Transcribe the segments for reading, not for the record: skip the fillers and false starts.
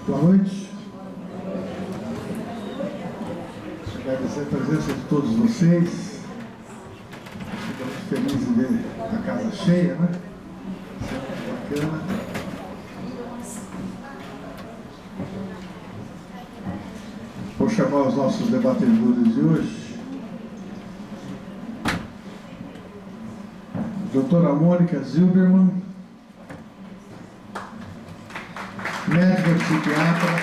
Boa noite. Agradecer a presença de todos vocês. Fico muito feliz de ver a casa cheia, né? Sempre bacana. Vou chamar os nossos debatedores de hoje. Doutora Mônica Zilberman, médica psiquiatra,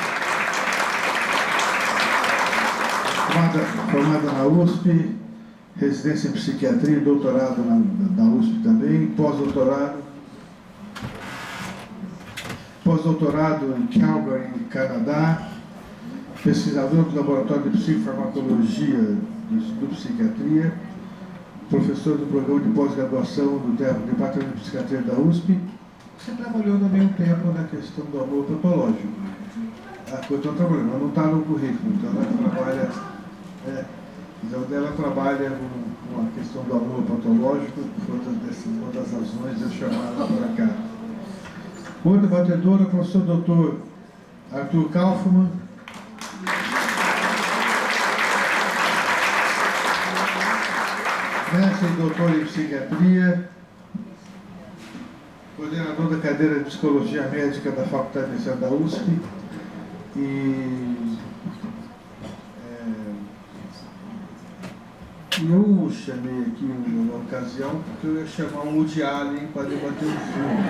formada na USP, residência em psiquiatria e doutorado na USP também, pós-doutorado em Calgary, Canadá, pesquisador do Laboratório de Psicofarmacologia do Psiquiatria, professor do programa de pós-graduação do Departamento de Psiquiatria da USP. Você trabalhou também um tempo na questão do amor patológico. Eu estou trabalhando, mas não está no currículo, então ela trabalha com a questão do amor patológico, foi uma das razões de eu chamar ela para cá. Outra debatedora, o professor Dr. Arthur Kaufmann, mestre e doutor em psiquiatria, coordenador da cadeira de psicologia médica da Faculdade de Medicina da USP eu chamei aqui uma ocasião porque eu ia chamar o Woody Allen para debater o filme,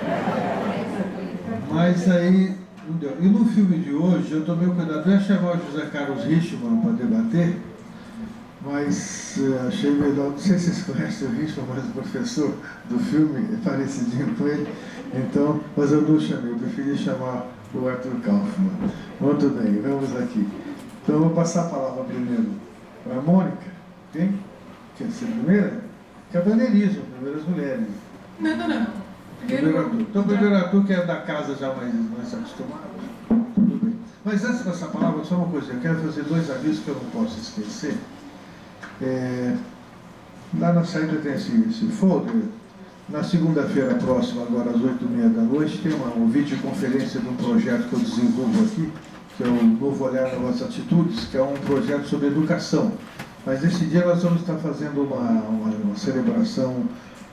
mas aí não deu. E no filme de hoje eu tomei o cuidado, eu ia chamar o José Carlos Richman para debater, mas achei melhor, não sei se vocês conhecem o Richman, mas o professor do filme é parecidinho com ele, então, mas eu não chamei, eu preferi chamar o Arthur Kaufmann. Muito bem, vamos aqui. Então eu vou passar a palavra primeiro para a Mônica. Quem? Quer ser primeira? Cavalheirismo, primeiras mulheres. Não. Primeiro Arthur. Então, primeiro Arthur, que é da casa já mais acostumado. Tudo bem. Mas antes de passar a palavra, só uma coisa. Eu quero fazer dois avisos que eu não posso esquecer. Lá na saída tem esse folder. Na segunda-feira próxima, agora às 8h30 da noite, tem uma videoconferência de um projeto que eu desenvolvo aqui, que é o Novo Olhar Novas Atitudes, que é um projeto sobre educação. Mas nesse dia nós vamos estar fazendo uma celebração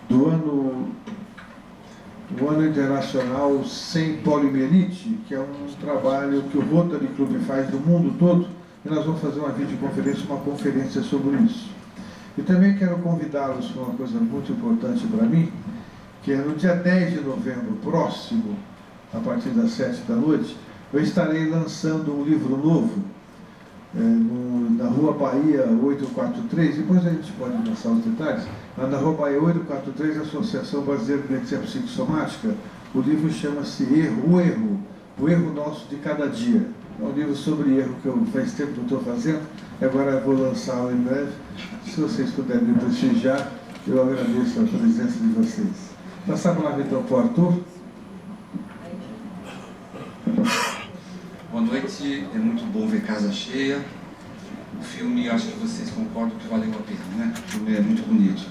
do ano Internacional Sem Poliomielite, que é um trabalho que o Rotary Club faz do mundo todo, e nós vamos fazer uma videoconferência, uma conferência sobre isso. E também quero convidá-los para uma coisa muito importante para mim, que é no dia 10 de novembro próximo, a partir das 7 da noite, eu estarei lançando um livro novo, na Rua Bahia 843, depois a gente pode lançar os detalhes, na Rua Bahia 843, a Associação Brasileira de Medicina Psicossomática. O livro chama-se O Erro Nosso de Cada Dia. É um livro sobre erro que faz tempo que eu estou fazendo, e agora eu vou lançá-lo em breve. Se vocês puderem me prestigiar, eu agradeço a presença de vocês. Passar a palavra então para o Arthur. Boa noite, é muito bom ver casa cheia. O filme, acho que vocês concordam que valeu a pena, né? O filme é muito bonito.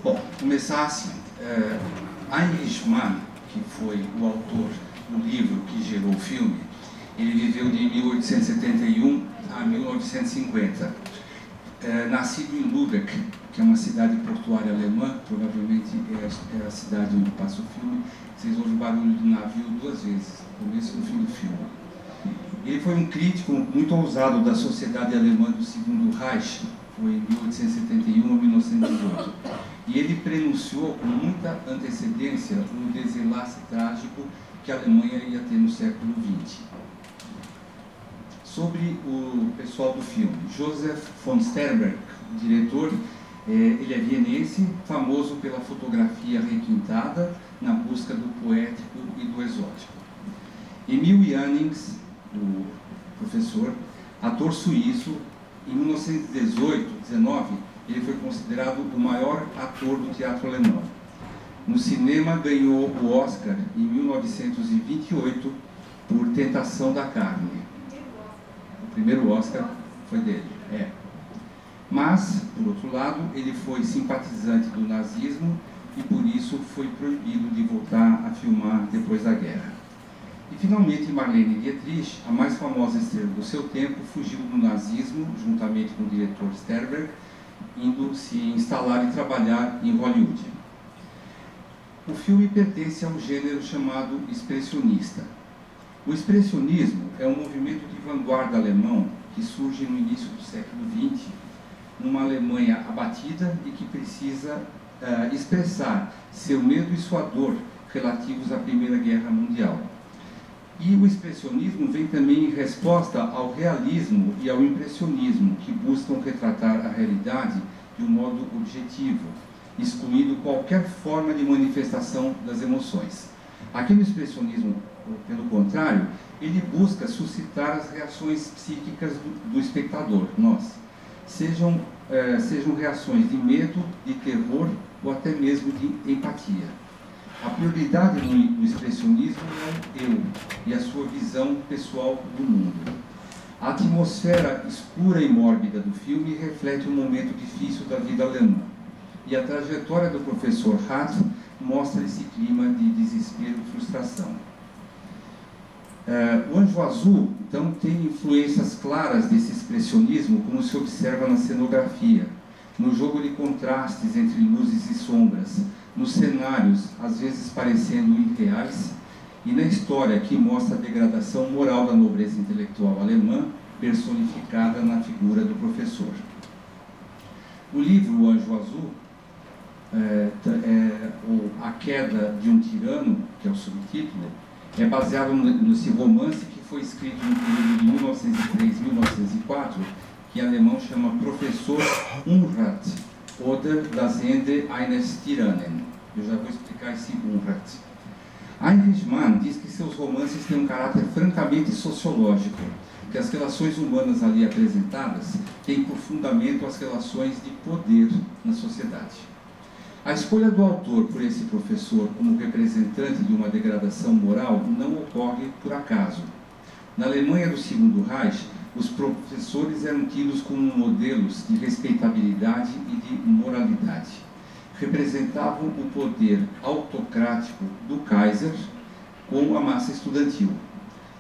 Bom, começar assim. Heinrich Mann, que foi o autor do livro que gerou o filme, ele viveu de 1871 a 1950. Nascido em Lübeck, que é uma cidade portuária alemã, provavelmente é a cidade onde passa o filme. Vocês ouvem o barulho do navio duas vezes, no começo e no fim do filme. Ele foi um crítico muito ousado da sociedade alemã do Segundo Reich, foi em 1871 a 1918. E ele prenunciou com muita antecedência o desenlace trágico que a Alemanha ia ter no século XX. Sobre o pessoal do filme, Joseph von Sternberg, diretor, ele é vienense, famoso pela fotografia requintada, na busca do poético e do exótico. Emil Jannings, o professor, ator suíço, em 1918-19, ele foi considerado o maior ator do teatro alemão. No cinema, ganhou o Oscar em 1928 por Tentação da Carne. O primeiro Oscar foi dele. Mas, por outro lado, ele foi simpatizante do nazismo e por isso foi proibido de voltar a filmar depois da guerra. E, finalmente, Marlene Dietrich, a mais famosa estrela do seu tempo, fugiu do nazismo, juntamente com o diretor Sternberg, indo se instalar e trabalhar em Hollywood. O filme pertence a um gênero chamado expressionista. O expressionismo é um movimento de vanguarda alemão que surge no início do século XX, numa Alemanha abatida e que precisa expressar seu medo e sua dor relativos à Primeira Guerra Mundial. E o expressionismo vem também em resposta ao realismo e ao impressionismo, que buscam retratar a realidade de um modo objetivo, excluindo qualquer forma de manifestação das emoções. Aqui no expressionismo, pelo contrário, ele busca suscitar as reações psíquicas do espectador, nós. Sejam reações de medo, de terror ou até mesmo de empatia. A prioridade do expressionismo é o eu e a sua visão pessoal do mundo. A atmosfera escura e mórbida do filme reflete um momento difícil da vida alemã. E a trajetória do professor Hart mostra esse clima de desespero e frustração. O Anjo Azul, então, tem influências claras desse expressionismo, como se observa na cenografia, no jogo de contrastes entre luzes e sombras, nos cenários, às vezes parecendo irreais, e na história, que mostra a degradação moral da nobreza intelectual alemã, personificada na figura do professor. O livro O Anjo Azul, A Queda de um Tirano, que é o subtítulo, é baseado nesse romance que foi escrito no período de 1903 1904, que em alemão chama Professor Unrat, oder das Ende eines Tyrannen. Eu já vou explicar esse Unrat. Heinrich Mann diz que seus romances têm um caráter francamente sociológico, que as relações humanas ali apresentadas têm por fundamento as relações de poder na sociedade. A escolha do autor por esse professor como representante de uma degradação moral não ocorre por acaso. Na Alemanha do Segundo Reich, os professores eram tidos como modelos de respeitabilidade e de moralidade. Representavam o poder autocrático do Kaiser com a massa estudantil.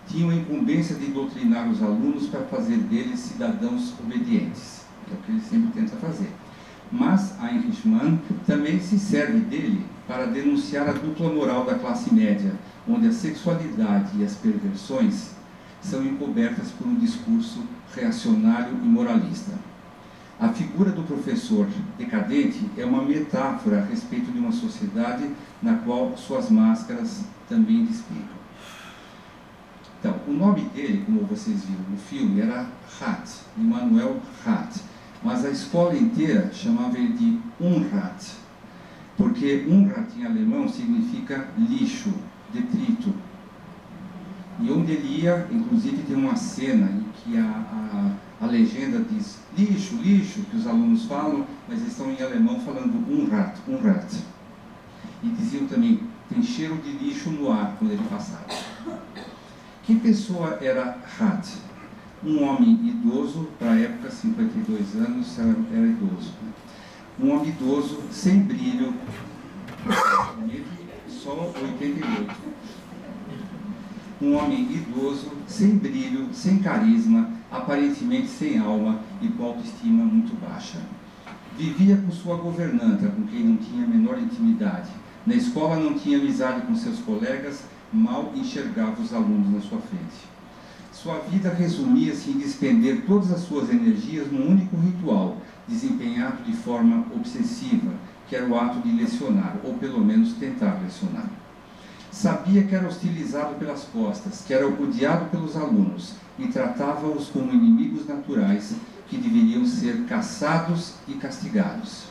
Tinham a incumbência de doutrinar os alunos para fazer deles cidadãos obedientes, que é o que ele sempre tenta fazer. Mas Heinrich Mann também se serve dele para denunciar a dupla moral da classe média, onde a sexualidade e as perversões são encobertas por um discurso reacionário e moralista. A figura do professor decadente é uma metáfora a respeito de uma sociedade na qual suas máscaras também despegam. Então, o nome dele, como vocês viram no filme, era Hart, Immanuel Hart. Mas a escola inteira chamava ele de Unrat, porque Unrat em alemão significa lixo, detrito. E onde ele ia, inclusive, tem uma cena em que a legenda diz lixo, lixo, que os alunos falam, mas eles estão em alemão falando Unrat, Unrat. E diziam também, tem cheiro de lixo no ar quando ele passava. Que pessoa era Hart? Um homem idoso, para a época, 52 anos, era idoso. Um homem idoso, sem brilho, só 88. Um homem idoso, sem brilho, sem carisma, aparentemente sem alma e com autoestima muito baixa. Vivia com sua governanta, com quem não tinha a menor intimidade. Na escola não tinha amizade com seus colegas, mal enxergava os alunos na sua frente. Sua vida resumia-se em despender todas as suas energias num único ritual, desempenhado de forma obsessiva, que era o ato de lecionar, ou pelo menos tentar lecionar. Sabia que era hostilizado pelas costas, que era odiado pelos alunos, e tratava-os como inimigos naturais que deveriam ser caçados e castigados.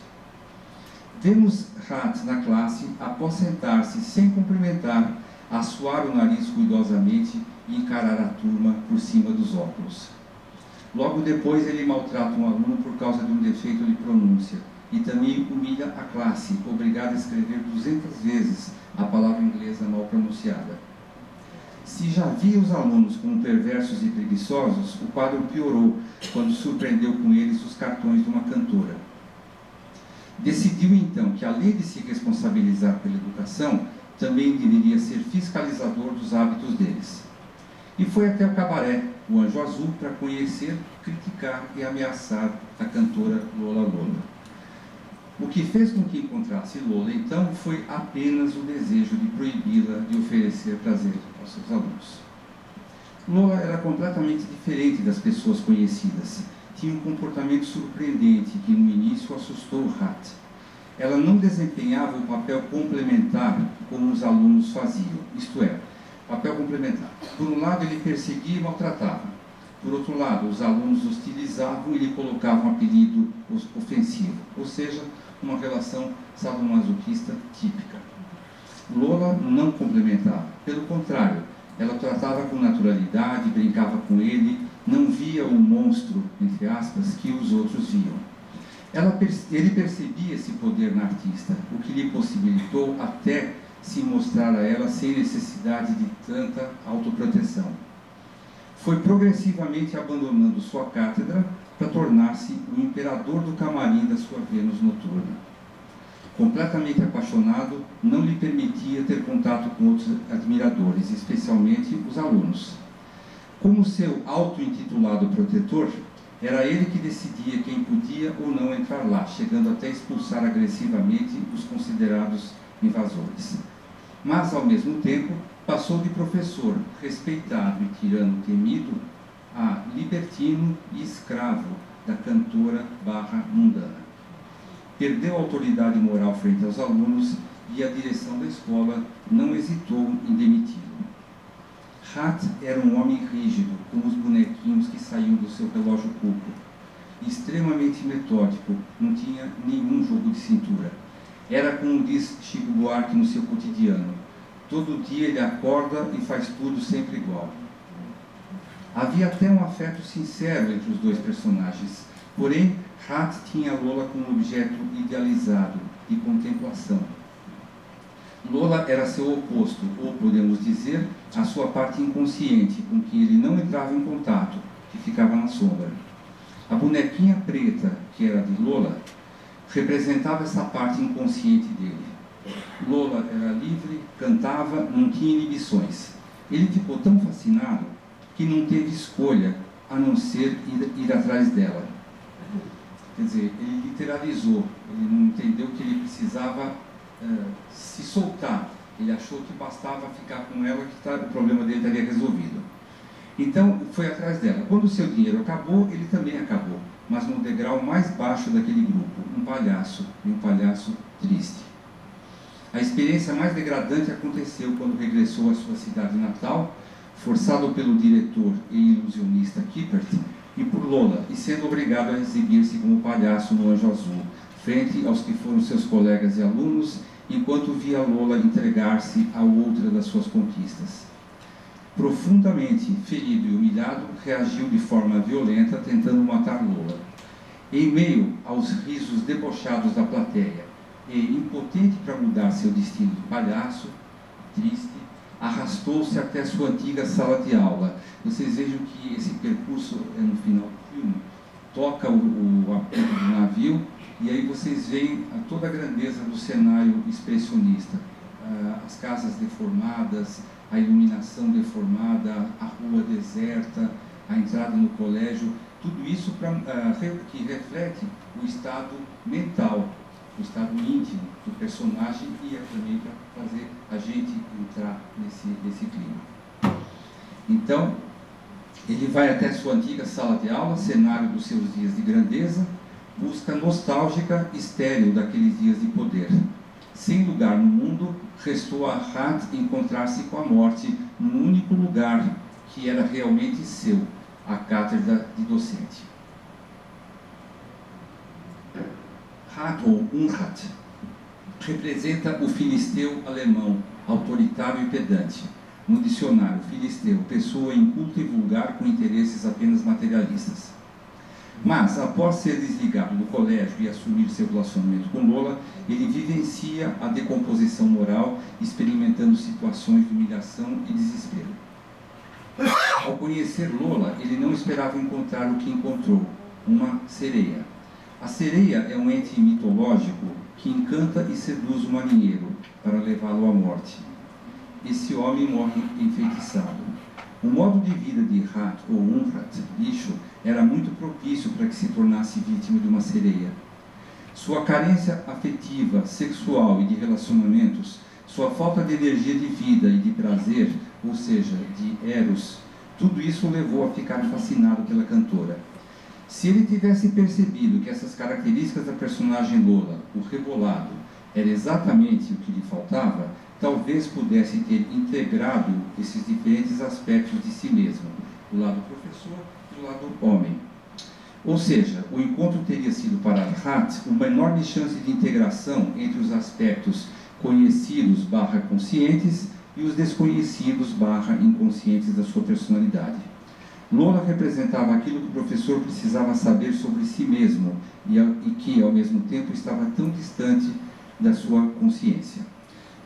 Vemos Hart na classe, após sentar-se sem cumprimentar, assoar o nariz ruidosamente e encarar a turma por cima dos óculos. Logo depois ele maltrata um aluno por causa de um defeito de pronúncia e também humilha a classe, obrigada a escrever 200 vezes a palavra inglesa mal pronunciada. Se já via os alunos como perversos e preguiçosos, o quadro piorou quando surpreendeu com eles os cartões de uma cantora. Decidiu então que, além de se responsabilizar pela educação, também deveria ser fiscalizador dos hábitos deles. E foi até o cabaré, o Anjo Azul, para conhecer, criticar e ameaçar a cantora Lola Lola. O que fez com que encontrasse Lola, então, foi apenas o desejo de proibi-la de oferecer prazer aos seus alunos. Lola era completamente diferente das pessoas conhecidas. Tinha um comportamento surpreendente que no início assustou Hat. Ela não desempenhava o papel complementar como os alunos faziam, isto é, papel complementar. Por um lado, ele perseguia e maltratava. Por outro lado, os alunos hostilizavam e lhe colocavam um apelido ofensivo, ou seja, uma relação sadomasoquista típica. Lola não complementava, pelo contrário, ela tratava com naturalidade, brincava com ele, não via o monstro, entre aspas, que os outros viam. Ele percebia esse poder na artista, o que lhe possibilitou até se mostrar a ela sem necessidade de tanta autoproteção. Foi progressivamente abandonando sua cátedra para tornar-se o imperador do camarim da sua Vênus noturna. Completamente apaixonado, não lhe permitia ter contato com outros admiradores, especialmente os alunos. Como seu auto-intitulado protetor, era ele que decidia quem podia ou não entrar lá, chegando até expulsar agressivamente os considerados invasores. Mas, ao mesmo tempo, passou de professor, respeitado e tirano temido, a libertino e escravo da cantora mundana. Perdeu a autoridade moral frente aos alunos e a direção da escola não hesitou em demiti-lo. Hat era um homem rígido, como os bonequinhos que saíam do seu relógio cuco. Extremamente metódico, não tinha nenhum jogo de cintura. Era como diz Chico Buarque no seu cotidiano. Todo dia ele acorda e faz tudo sempre igual. Havia até um afeto sincero entre os dois personagens. Porém, Hat tinha Lola como objeto idealizado, de contemplação. Lola era seu oposto, ou podemos dizer, a sua parte inconsciente, com que ele não entrava em contato, que ficava na sombra. A bonequinha preta, que era de Lola, representava essa parte inconsciente dele. Lola era livre, cantava, não tinha inibições. Ele ficou tão fascinado que não teve escolha a não ser ir atrás dela. Quer dizer, ele literalizou, ele não entendeu que ele precisava se soltar. Ele achou que bastava ficar com ela que o problema dele estaria resolvido. Então, foi atrás dela. Quando o seu dinheiro acabou, ele também acabou, mas no degrau mais baixo daquele grupo, um palhaço, e um palhaço triste. A experiência mais degradante aconteceu quando regressou à sua cidade natal, forçado pelo diretor e ilusionista Kippert, e por Lola, e sendo obrigado a exibir-se como palhaço no Anjo Azul, frente aos que foram seus colegas e alunos, enquanto via Lola entregar-se a outra das suas conquistas. Profundamente ferido e humilhado, reagiu de forma violenta, tentando matar Lola. Em meio aos risos debochados da plateia, e impotente para mudar seu destino de palhaço, triste, arrastou-se até sua antiga sala de aula. Vocês vejam que esse percurso é no final do filme, toca o apito do navio, e aí vocês veem toda a grandeza do cenário expressionista. As casas deformadas, a iluminação deformada, a rua deserta, a entrada no colégio, tudo isso que reflete o estado mental, o estado íntimo do personagem e também para fazer a gente entrar nesse clima. Então, ele vai até sua antiga sala de aula, cenário dos seus dias de grandeza, busca nostálgica e estéril daqueles dias de poder. Sem lugar no mundo, restou a Hat encontrar-se com a morte num único lugar que era realmente seu, a cátedra de docente. Hat, ou Unrat, representa o filisteu alemão, autoritário e pedante. No dicionário, filisteu, pessoa inculta e vulgar com interesses apenas materialistas. Mas, após ser desligado do colégio e assumir seu relacionamento com Lola, ele vivencia a decomposição moral, experimentando situações de humilhação e desespero. Ao conhecer Lola, ele não esperava encontrar o que encontrou, uma sereia. A sereia é um ente mitológico que encanta e seduz o marinheiro, para levá-lo à morte. Esse homem morre enfeitiçado. O modo de vida de Rat, ou Unrat, lixo, era muito propício para que se tornasse vítima de uma sereia. Sua carência afetiva, sexual e de relacionamentos, sua falta de energia de vida e de prazer, ou seja, de eros, tudo isso o levou a ficar fascinado pela cantora. Se ele tivesse percebido que essas características da personagem Lola, o rebolado, era exatamente o que lhe faltava, talvez pudesse ter integrado esses diferentes aspectos de si mesmo, o lado professor e o lado homem. Ou seja, o encontro teria sido para Rat uma enorme chance de integração entre os aspectos conhecidos/conscientes e os desconhecidos/inconscientes da sua personalidade. Lola representava aquilo que o professor precisava saber sobre si mesmo e que, ao mesmo tempo, estava tão distante da sua consciência.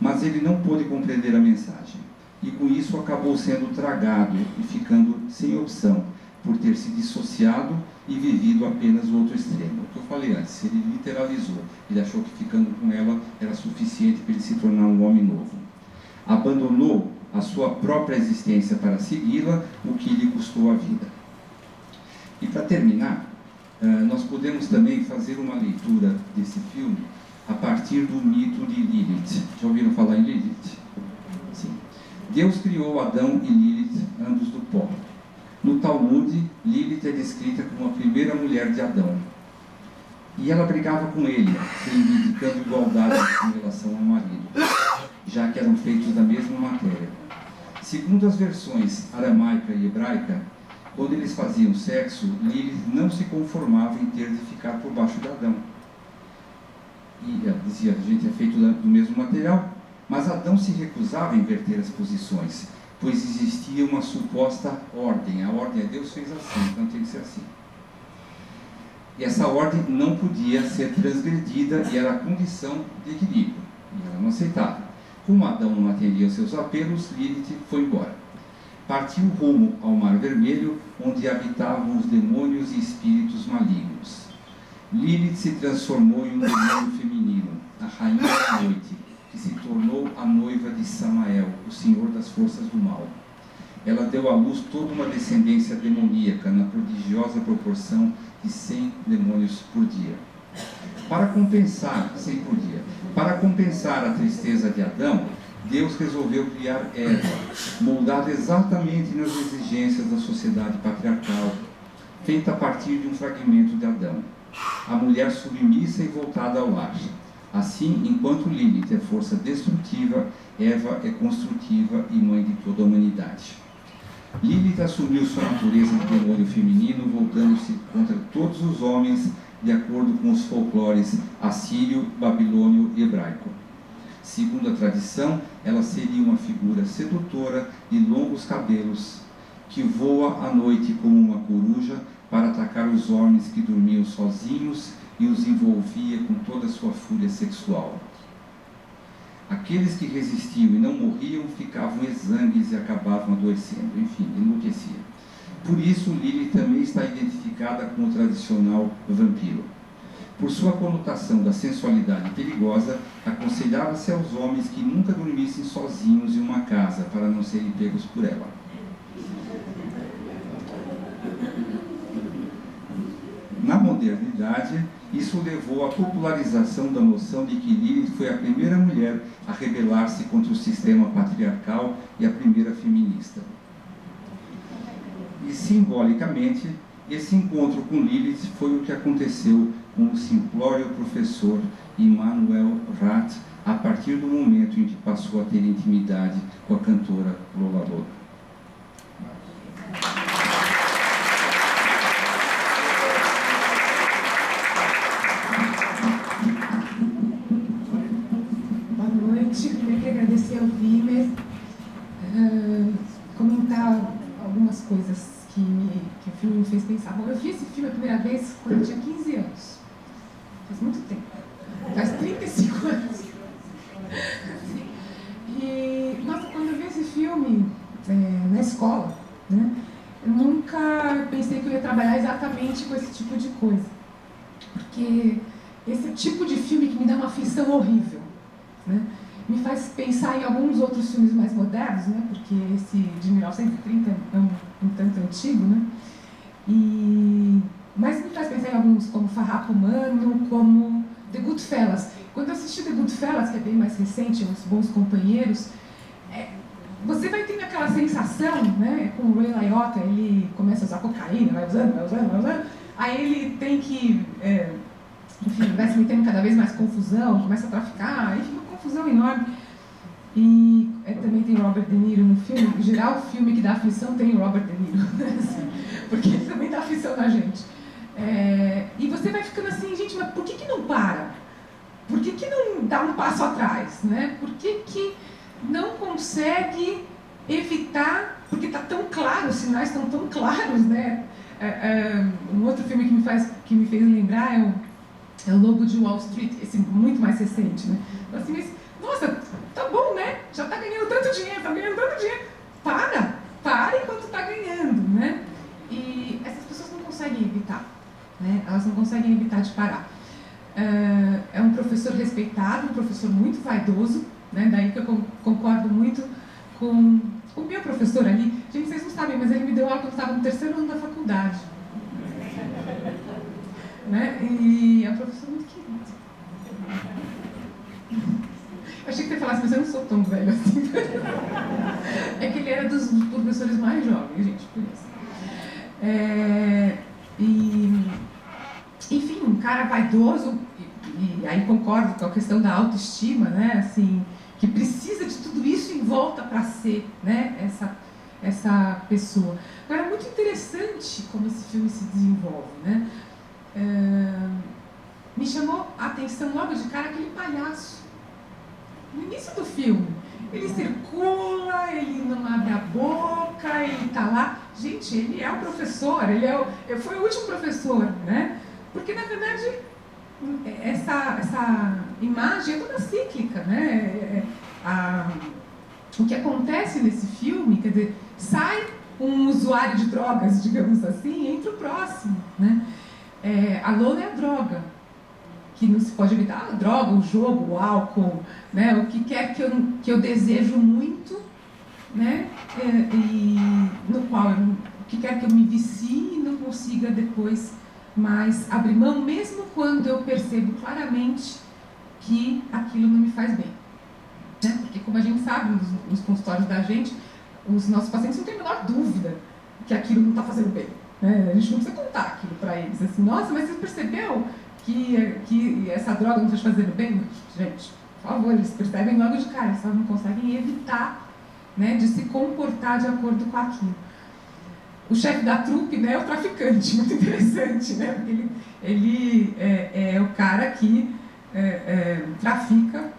Mas ele não pôde compreender a mensagem, e com isso acabou sendo tragado e ficando sem opção, por ter se dissociado e vivido apenas o outro extremo. O que eu falei antes, ele literalizou, ele achou que ficando com ela era suficiente para ele se tornar um homem novo. Abandonou a sua própria existência para segui-la, o que lhe custou a vida. E para terminar, nós podemos também fazer uma leitura desse filme a partir do mito de Lilith. Já ouviram falar em Lilith? Sim. Deus criou Adão e Lilith, ambos do pó. No Talmud, Lilith é descrita como a primeira mulher de Adão. E ela brigava com ele, reivindicando igualdade em relação ao marido, já que eram feitos da mesma matéria. Segundo as versões aramaica e hebraica, quando eles faziam sexo, Lilith não se conformava em ter de ficar por baixo de Adão. E ela dizia, a gente é feito do mesmo material, mas Adão se recusava a inverter as posições, pois existia uma suposta ordem. A ordem é Deus fez assim, então tem que ser assim. E essa ordem não podia ser transgredida e era a condição de equilíbrio, e ela não aceitava. Como Adão não atendia aos seus apelos, Lilith foi embora. Partiu rumo ao Mar Vermelho, onde habitavam os demônios e espíritos malignos. Lilith se transformou em um demônio feminino, a rainha da noite, que se tornou a noiva de Samael, o senhor das forças do mal. Ela deu à luz toda uma descendência demoníaca, na prodigiosa proporção de 100 demônios por dia. Para compensar a tristeza de Adão, Deus resolveu criar Eva, moldada exatamente nas exigências da sociedade patriarcal, feita a partir de um fragmento de Adão. A mulher submissa e voltada ao lar. Assim, enquanto Lilith é força destrutiva, Eva é construtiva e mãe de toda a humanidade. Lilith assumiu sua natureza de demônio feminino, voltando-se contra todos os homens, de acordo com os folclores assírio, babilônio e hebraico. Segundo a tradição, ela seria uma figura sedutora de longos cabelos, que voa à noite como uma coruja para atacar os homens que dormiam sozinhos e os envolvia com toda a sua fúria sexual. Aqueles que resistiam e não morriam ficavam exangues e acabavam adoecendo, enfim, enlouqueciam. Por isso, Lilith também está identificada com o tradicional vampiro. Por sua conotação da sensualidade perigosa, aconselhava-se aos homens que nunca dormissem sozinhos em uma casa para não serem pegos por ela. Na modernidade, isso levou à popularização da noção de que Lilith foi a primeira mulher a rebelar-se contra o sistema patriarcal e a primeira feminista. E, simbolicamente, esse encontro com Lilith foi o que aconteceu com o simplório professor Immanuel Rat, a partir do momento em que passou a ter intimidade com a cantora Lola Lola. Primeiro quero agradecer ao Vimer, comentar algumas coisas que o filme me fez pensar. Bom, eu vi esse filme a primeira vez quando eu tinha 15 anos. Faz muito tempo. Faz 35 anos. E, nossa, quando eu vi esse filme na escola, né, eu nunca pensei que eu ia trabalhar exatamente com esse tipo de coisa. Porque esse é o tipo de filme que me dá uma aflição horrível, né? me faz pensar em alguns outros filmes mais modernos, né? Porque esse de 1930 é um tanto antigo, né? Mas me faz pensar em alguns como Farrapo Humano, como The Goodfellas. Quando eu assisti The Goodfellas, que é bem mais recente, Os Bons Companheiros, você vai tendo aquela sensação, né? Com o Ray Liotta, ele começa a usar cocaína, vai usando, aí ele tem que, enfim, vai se metendo cada vez mais confusão, começa a traficar, enfim, uma confusão enorme. E também tem Robert De Niro no filme. Em geral, o filme que dá aflição tem o Robert De Niro, assim, porque ele também dá aflição na gente. E você vai ficando assim, gente, mas por que não para? Por que não dá um passo atrás? Né? Por que não consegue evitar, porque está tão claro, os sinais estão tão claros, né? Um outro filme que me fez lembrar é o Lobo de Wall Street, esse muito mais recente, né? Assim, mas, nossa, tá bom, né? Já está ganhando tanto dinheiro, para enquanto está ganhando, né? E essas pessoas não conseguem evitar, né? Elas não conseguem evitar de parar. É um professor respeitado, um professor muito vaidoso, né? Daí que eu concordo muito com o meu professor ali. Gente, vocês não sabem, mas ele me deu aula quando eu estava no 3º ano da faculdade. Né? E é um professor muito querido. Eu achei que você falasse, mas eu não sou tão velho assim. É que ele era dos professores mais jovens, gente, por isso. Enfim, um cara vaidoso, e aí concordo com a questão da autoestima, né? Assim, que precisa de tudo isso em volta para ser, né? Essa pessoa. Agora, é muito interessante como esse filme se desenvolve, né? Me chamou a atenção logo de cara aquele palhaço. No início do filme, ele circula, ele não abre a boca, ele está lá. Gente, ele é o professor, foi o último professor, né? Porque, na verdade, essa imagem é toda cíclica, né? O que acontece nesse filme, quer dizer, sai um usuário de drogas, digamos assim, e entra o próximo, né? A lona é a droga, que não se pode evitar. A droga, o jogo, o álcool, né? O que quer que eu desejo muito, né? E no qual o que quer que eu me vicie e não consiga depois mais abrir mão, mesmo quando eu percebo claramente que aquilo não me faz bem, né? Porque, como a gente sabe, nos consultórios da gente, os nossos pacientes não têm a menor dúvida que aquilo não está fazendo bem, né? A gente não precisa contar aquilo para eles, assim, nossa, mas você percebeu que essa droga não está te fazendo bem? Gente, por favor, eles percebem logo de cara, eles só não conseguem evitar, né, de se comportar de acordo com aquilo. O chefe da trupe, né, é o traficante, muito interessante, né, porque ele é o cara que trafica,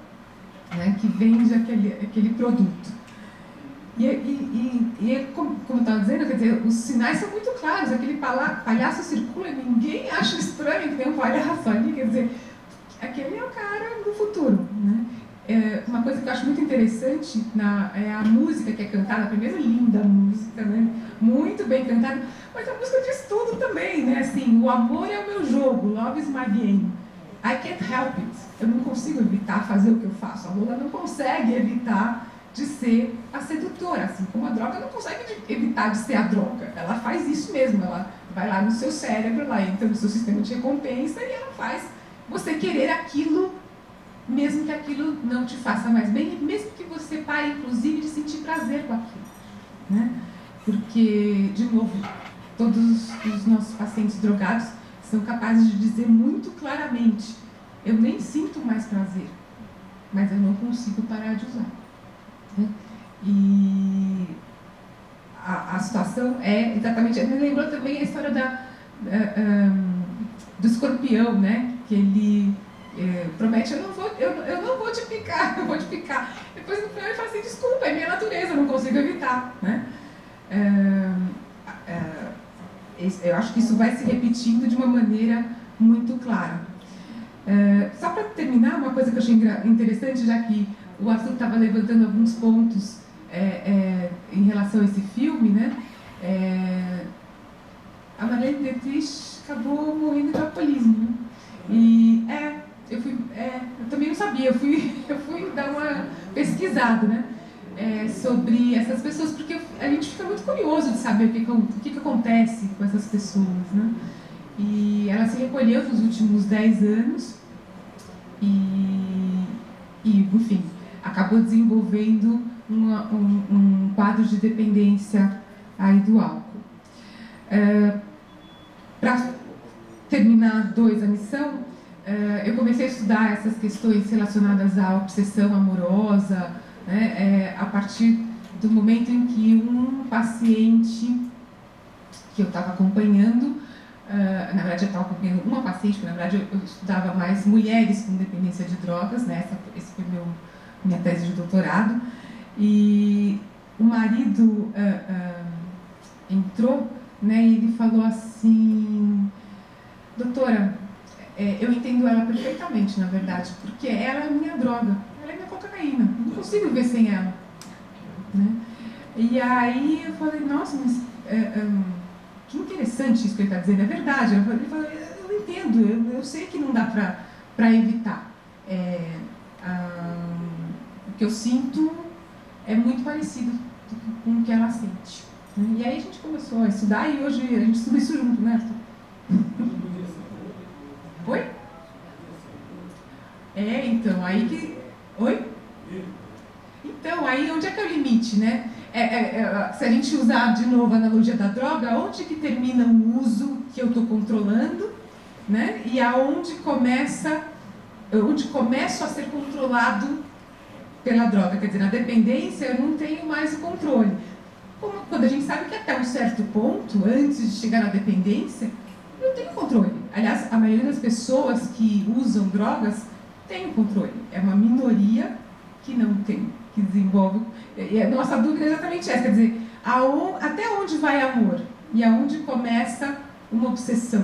né, que vende aquele produto. Como eu estava dizendo, quer dizer, os sinais são muito claros, aquele palhaço circula e ninguém acha estranho que tem um palhaço ali, quer dizer, aquele é o cara do futuro, né? Uma coisa que eu acho muito interessante é a música que é cantada. Primeiro, linda a música, né? Muito bem cantada, mas a música diz tudo também, né? Assim, o amor é o meu jogo, love is my game. I can't help it. Eu não consigo evitar fazer o que eu faço. A Lola não consegue evitar de ser a sedutora, assim como a droga não consegue evitar de ser a droga. Ela faz isso mesmo, ela vai lá no seu cérebro, lá entra no seu sistema de recompensa e ela faz você querer aquilo, mesmo que aquilo não te faça mais bem, e mesmo que você pare, inclusive, de sentir prazer com aquilo, né? Porque, de novo, todos os nossos pacientes drogados são capazes de dizer muito claramente: eu nem sinto mais prazer, mas eu não consigo parar de usar, né? E a situação é exatamente... Me lembrou também a história do escorpião, né? Que ele promete: eu não vou te picar, eu vou te picar. Depois no final ele fala assim: desculpa, é minha natureza, eu não consigo evitar, né? Eu acho que isso vai se repetindo de uma maneira muito clara. Só para terminar, uma coisa que eu achei interessante, já que o Arthur estava levantando alguns pontos em relação a esse filme, né? A Marlene Dietrich acabou morrendo de alcoolismo, né? E eu também não sabia, eu fui dar pesquisado, né? Sobre essas pessoas, porque a gente fica muito curioso de saber o que acontece com essas pessoas, né? E ela se recolheu nos últimos 10 anos e enfim, acabou desenvolvendo um quadro de dependência aí do álcool. Para terminar a missão, eu comecei a estudar essas questões relacionadas à obsessão amorosa, né, a partir do momento em que um paciente que eu estava acompanhando, na verdade eu estava acompanhando uma paciente, porque na verdade eu estudava mais mulheres com dependência de drogas, né, esse foi minha tese de doutorado, e o marido entrou, né, e ele falou assim: doutora, eu entendo ela perfeitamente, na verdade, porque ela é minha droga, ela é minha cocaína, não consigo viver sem ela, né? E aí eu falei: nossa, mas que interessante isso que ele está dizendo, é verdade. Ele falou: eu entendo, eu sei que não dá para evitar, o que eu sinto é muito parecido com o que ela sente, né? E aí a gente começou a estudar e hoje a gente estuda isso junto, né, Arthur? Oi? Então, aí que... Oi? Então, aí onde é que é o limite, né? Se a gente usar de novo a analogia da droga, onde que termina o uso que eu estou controlando, né? E aonde começo a ser controlado pela droga, quer dizer, na dependência eu não tenho mais o controle. Quando a gente sabe que até um certo ponto, antes de chegar na dependência, eu não tenho controle. Aliás, a maioria das pessoas que usam drogas tem controle. É uma minoria que não tem, que desenvolve. E a nossa dúvida é exatamente essa, quer dizer, até onde vai amor e aonde começa uma obsessão,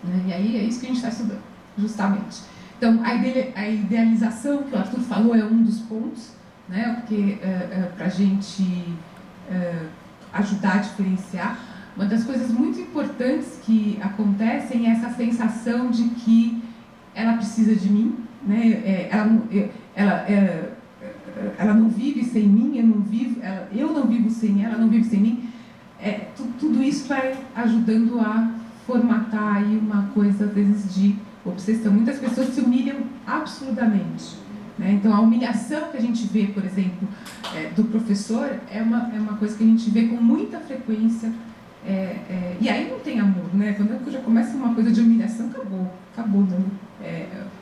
né? E aí é isso que a gente está estudando, justamente. Então, a idealização que o Arthur falou é um dos pontos, né? Porque para a gente ajudar a diferenciar, uma das coisas muito importantes que acontecem é essa sensação de que ela precisa de mim, né? Ela não vive sem mim, eu não vivo sem ela, não vive sem mim. Tudo isso vai ajudando a formatar aí uma coisa, às vezes, de obsessão. Muitas pessoas se humilham absurdamente, né? Então, a humilhação que a gente vê, por exemplo, do professor é uma coisa que a gente vê com muita frequência. E aí não tem amor, né? Quando já começa uma coisa de humilhação, acabou, né?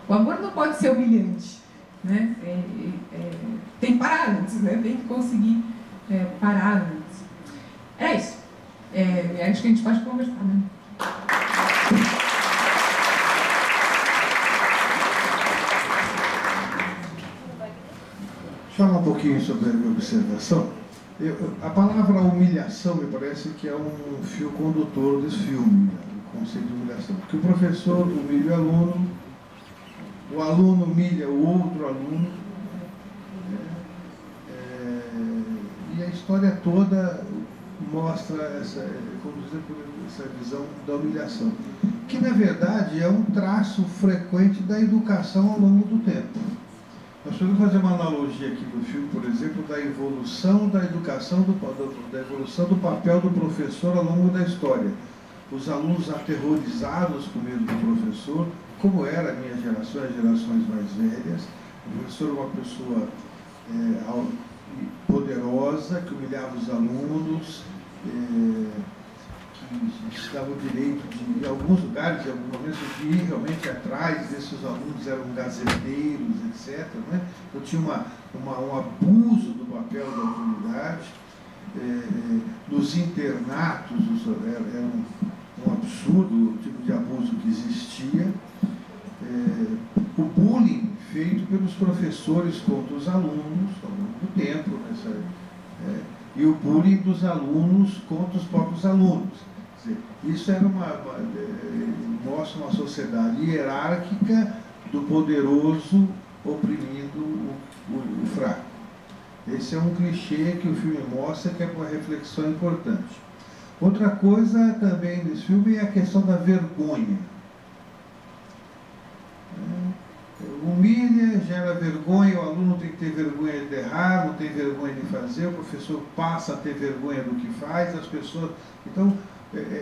O amor não pode ser humilhante, né? Tem que parar antes, né? Tem que conseguir parar antes. É isso. Acho que a gente pode conversar, né? Falar um pouquinho sobre a minha observação. A palavra humilhação me parece que é um fio condutor desse filme, o conceito de humilhação. Porque o professor humilha o aluno humilha o outro aluno, e a história toda mostra conduzida por essa visão da humilhação, que na verdade é um traço frequente da educação ao longo do tempo. Nós podemos fazer uma analogia aqui do filme, por exemplo, da evolução da educação, da evolução do papel do professor ao longo da história. Os alunos aterrorizados com medo do professor, como era a minha geração, as gerações mais velhas. O professor era uma pessoa poderosa, que humilhava os alunos, que dava o direito de, em alguns lugares, em alguns momentos, de ir realmente atrás desses alunos, eram gazeteiros, etc. Né? Então tinha um abuso do papel da autoridade. Nos internatos, era um absurdo o tipo de abuso que existia. O bullying feito pelos professores contra os alunos ao longo do tempo, e o bullying dos alunos contra os próprios alunos. Quer dizer, isso era mostra uma sociedade hierárquica do poderoso oprimindo o fraco. Esse é um clichê que o filme mostra, que é uma reflexão importante. Outra coisa também desse filme é a questão da vergonha. Humilha, gera vergonha, o aluno tem que ter vergonha de errar, não tem vergonha de fazer, o professor passa a ter vergonha do que faz, as pessoas... Então,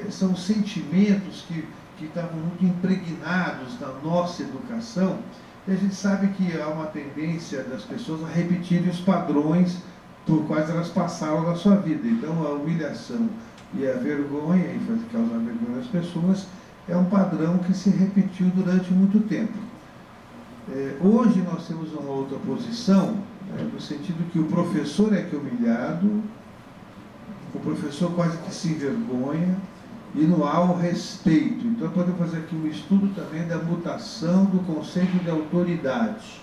são sentimentos que estavam muito impregnados na nossa educação, e a gente sabe que há uma tendência das pessoas a repetirem os padrões por quais elas passaram na sua vida. Então, a humilhação e a vergonha, e causar vergonha às pessoas, é um padrão que se repetiu durante muito tempo. Hoje nós temos uma outra posição, no sentido que o professor é que é humilhado, o professor quase que se envergonha, e não há o respeito. Então podemos fazer aqui um estudo também da mutação do conceito de autoridade.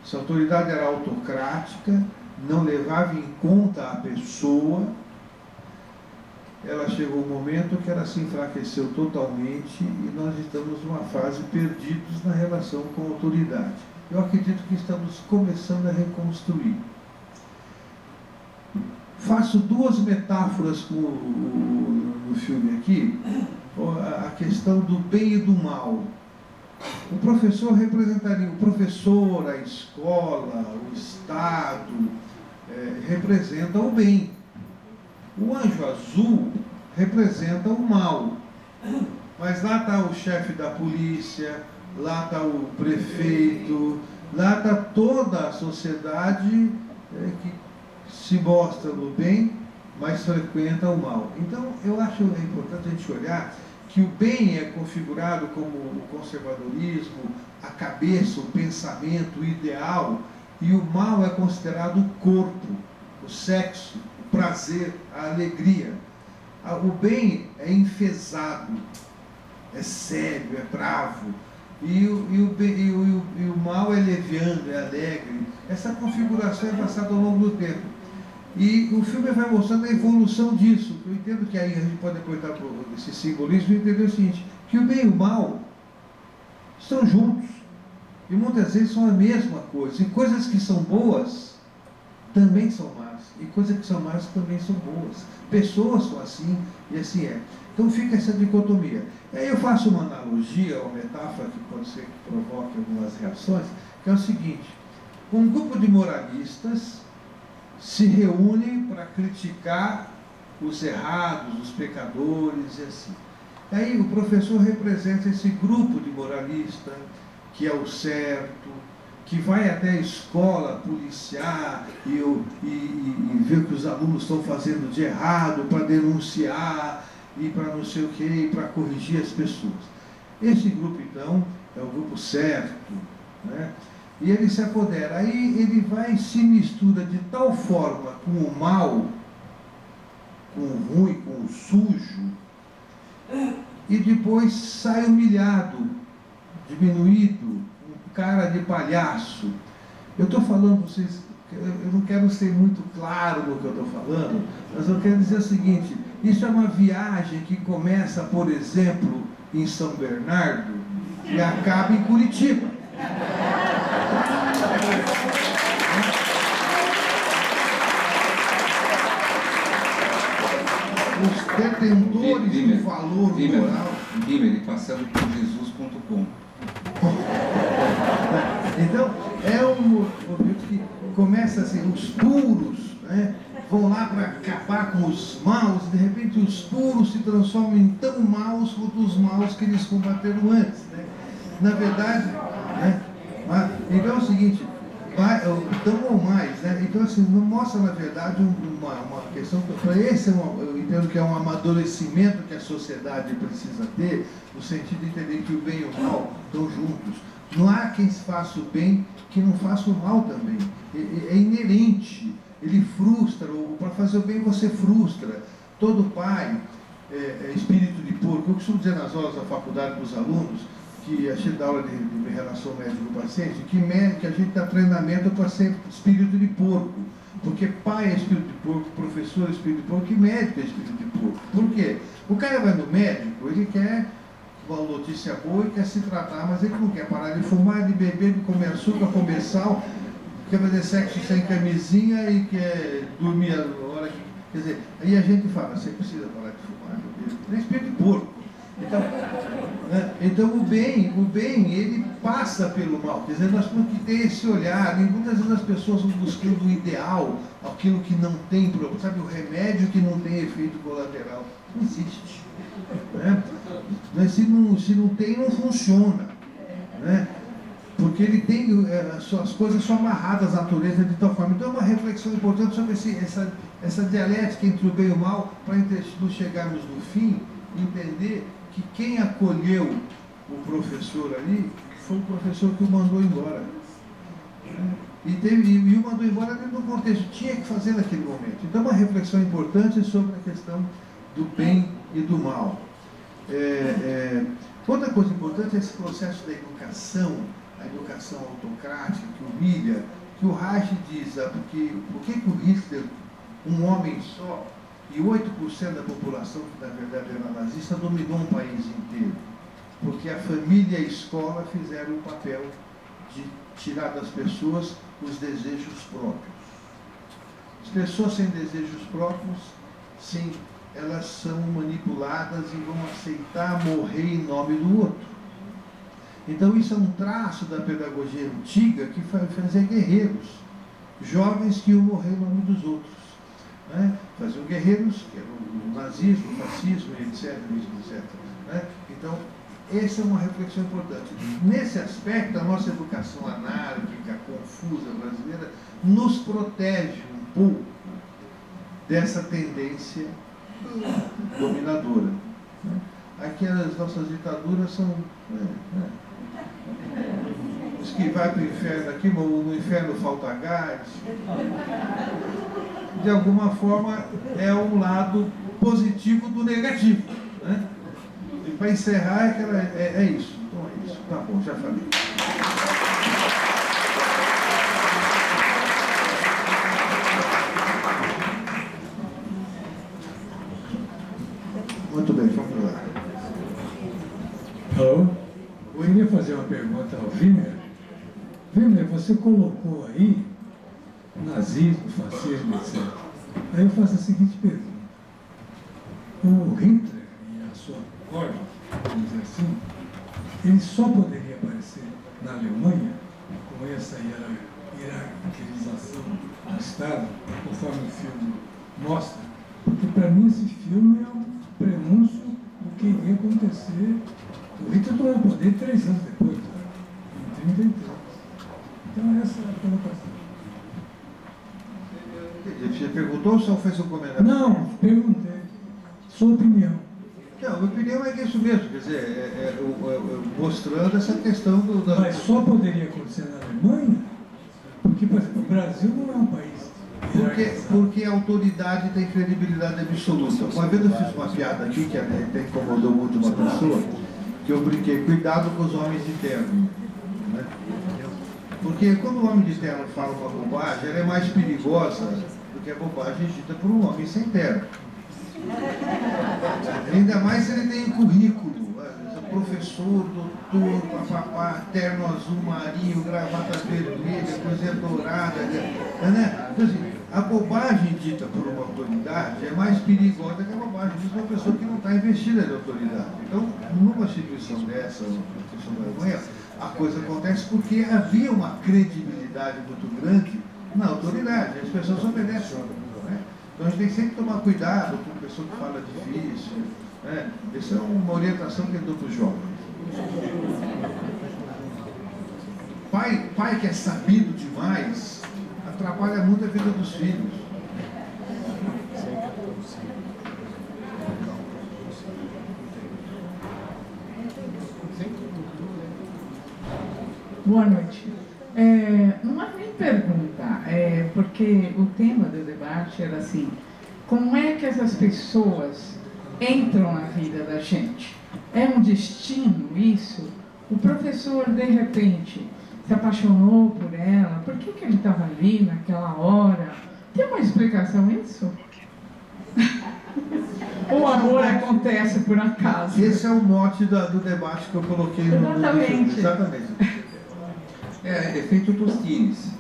Essa autoridade era autocrática, não levava em conta a pessoa, ela chegou um momento que ela se enfraqueceu totalmente e nós estamos numa fase perdidos na relação com a autoridade. Eu acredito que estamos começando a reconstruir. Faço duas metáforas no filme aqui, a questão do bem e do mal. O professor representaria, o professor, a escola, o Estado, representa o bem. O anjo azul representa o mal. Mas lá está o chefe da polícia, lá está o prefeito, lá está toda a sociedade que se mostra no bem, mas frequenta o mal. Então, eu acho importante a gente olhar que o bem é configurado como o conservadorismo, a cabeça, o pensamento, o ideal, e o mal é considerado o corpo, o sexo, o prazer, a alegria. O bem é enfesado, é sério, é bravo, e o mal é leviano, é alegre. Essa configuração é passada ao longo do tempo. E o filme vai mostrando a evolução disso. Eu entendo que aí a gente pode apontar por esse simbolismo e entender o seguinte, que o bem e o mal estão juntos. E muitas vezes são a mesma coisa. E coisas que são boas também são más. E coisas que são más também são boas. Pessoas são assim e assim é. Então fica essa dicotomia. E aí eu faço uma analogia, uma metáfora que pode ser que provoque algumas reações, que é o seguinte: um grupo de moralistas se reúne para criticar os errados, os pecadores e assim. E aí o professor representa esse grupo de moralistas, que é o certo, que vai até a escola policiar e ver o que os alunos estão fazendo de errado, para denunciar e para não sei o que, e para corrigir as pessoas. Esse grupo, então, é o grupo certo, né? E ele se apodera. Aí ele vai e se mistura de tal forma com o mal, com o ruim, com o sujo, e depois sai humilhado, diminuído, um cara de palhaço. Eu estou falando para vocês, eu não quero ser muito claro no que eu estou falando, mas eu quero dizer o seguinte: isso é uma viagem que começa, por exemplo, em São Bernardo e acaba em Curitiba. Os detentores do valor moral. Passando por Jesus.com. Então, é um movimento que começa assim, os puros, né, vão lá para acabar com os maus, e de repente os puros se transformam em tão maus quanto os maus que eles combateram antes, né? Na verdade, né, então é o seguinte, tão ou mais, né? Então assim, não mostra na verdade uma questão, esse eu entendo que é um amadurecimento que a sociedade precisa ter, no sentido de entender que o bem e o mal estão juntos. Não há quem faça o bem que não faça o mal também. É inerente, ele frustra, para fazer o bem você frustra. Todo pai é espírito de porco. Eu costumo dizer nas aulas da faculdade para os alunos, que a gente dá aula de relação médico-paciente, que a gente dá treinamento para ser espírito de porco. Porque pai é espírito de porco, professor é espírito de porco e médico é espírito de porco. Por quê? O cara vai no médico, ele quer uma notícia boa e quer se tratar, mas ele não quer parar de fumar, de beber, de comer açúcar, comer sal, quer fazer sexo sem camisinha e quer dormir a hora que... Quer dizer, aí a gente fala, você precisa parar de fumar, é espírito de porco. Então, né, Então o bem, ele passa pelo mal. Quer dizer, nós temos que ter esse olhar. E muitas vezes as pessoas vão buscando o ideal, aquilo que não tem problema, sabe, o remédio que não tem efeito colateral. Não existe. Né? Mas se não tem, não funciona. Né? Porque ele tem as coisas são amarradas à natureza de tal forma. Então é uma reflexão importante sobre essa dialética entre o bem e o mal, para não chegarmos no fim, entender que quem acolheu o professor ali foi o professor que o mandou embora. E o mandou embora dentro do contexto, tinha que fazer naquele momento. Então uma reflexão importante sobre a questão do bem e do mal. Outra coisa importante é esse processo da educação, a educação autocrática que humilha, que o Reich diz, porque por que o Hitler, um homem só, e 8% da população, que na verdade era nazista, dominou um país inteiro? Porque a família e a escola fizeram o papel de tirar das pessoas os desejos próprios. As pessoas sem desejos próprios, sim, elas são manipuladas e vão aceitar morrer em nome do outro. Então isso é um traço da pedagogia antiga que fazia guerreiros, jovens que iam morrer em nome dos outros. Né? Faziam guerreiros, que era o nazismo, o fascismo, etc. Né? Então, essa é uma reflexão importante. Nesse aspecto, a nossa educação anárquica, confusa brasileira, nos protege um pouco dessa tendência dominadora. Aqui as nossas ditaduras são... Diz que vai para o inferno aqui, mas no inferno falta gás. De alguma forma, é um lado positivo do negativo. Né? E para encerrar, é isso. Então é isso. Tá bom, já falei. Muito bem, vamos lá. Alô? Eu queria fazer uma pergunta ao Wimmer. Wimmer, você colocou aí nazismo, fascismo, etc. Aí eu faço a seguinte pergunta. O Hitler e a sua corte, vamos dizer assim, ele só poderia aparecer na Alemanha com essa hierarquização do Estado, conforme o filme mostra, porque para mim esse filme é um prenúncio do que iria acontecer. O Hitler tomou o poder 3 anos depois, em 33. Então essa é a colocação. Você perguntou ou só fez um comentário? Não, perguntei. Sua opinião. Não, a minha opinião é que é isso mesmo, quer dizer, mostrando essa questão do... Mas só poderia acontecer na Alemanha? Porque, por exemplo, o Brasil não é um país. Porque a autoridade tem credibilidade absoluta. Uma vez eu fiz uma piada aqui, que até incomodou muito uma pessoa, que eu brinquei, cuidado com os homens de terno. Né? Porque quando o homem de terno fala uma bobagem, ela é mais perigosa do que a bobagem dita por um homem sem terno. Ainda mais se ele tem um currículo, professor, doutor, papapá, terno azul marinho, gravata vermelha, coisa dourada, né? Então, assim, a bobagem dita por uma autoridade é mais perigosa que a bobagem de uma pessoa que não está investida de autoridade. Então, numa instituição dessa, uma instituição da Alemanha, a coisa acontece porque havia uma credibilidade muito grande na autoridade, as pessoas obedecem. Né? Então a gente tem que sempre tomar cuidado com a pessoa que fala difícil. Né? Essa é uma orientação que eu dou para os jovens. Pai que é sabido demais atrapalha muito a vida dos filhos. Boa noite. Não é nem pergunta, porque o tema do debate era assim, como é que essas pessoas entram na vida da gente? É um destino isso? O professor, de repente, se apaixonou por ela, por que ele estava ali naquela hora? Tem uma explicação isso? O amor acontece por acaso. Esse é o mote do debate que eu coloquei no Exatamente. Exatamente. Efeito Tostines.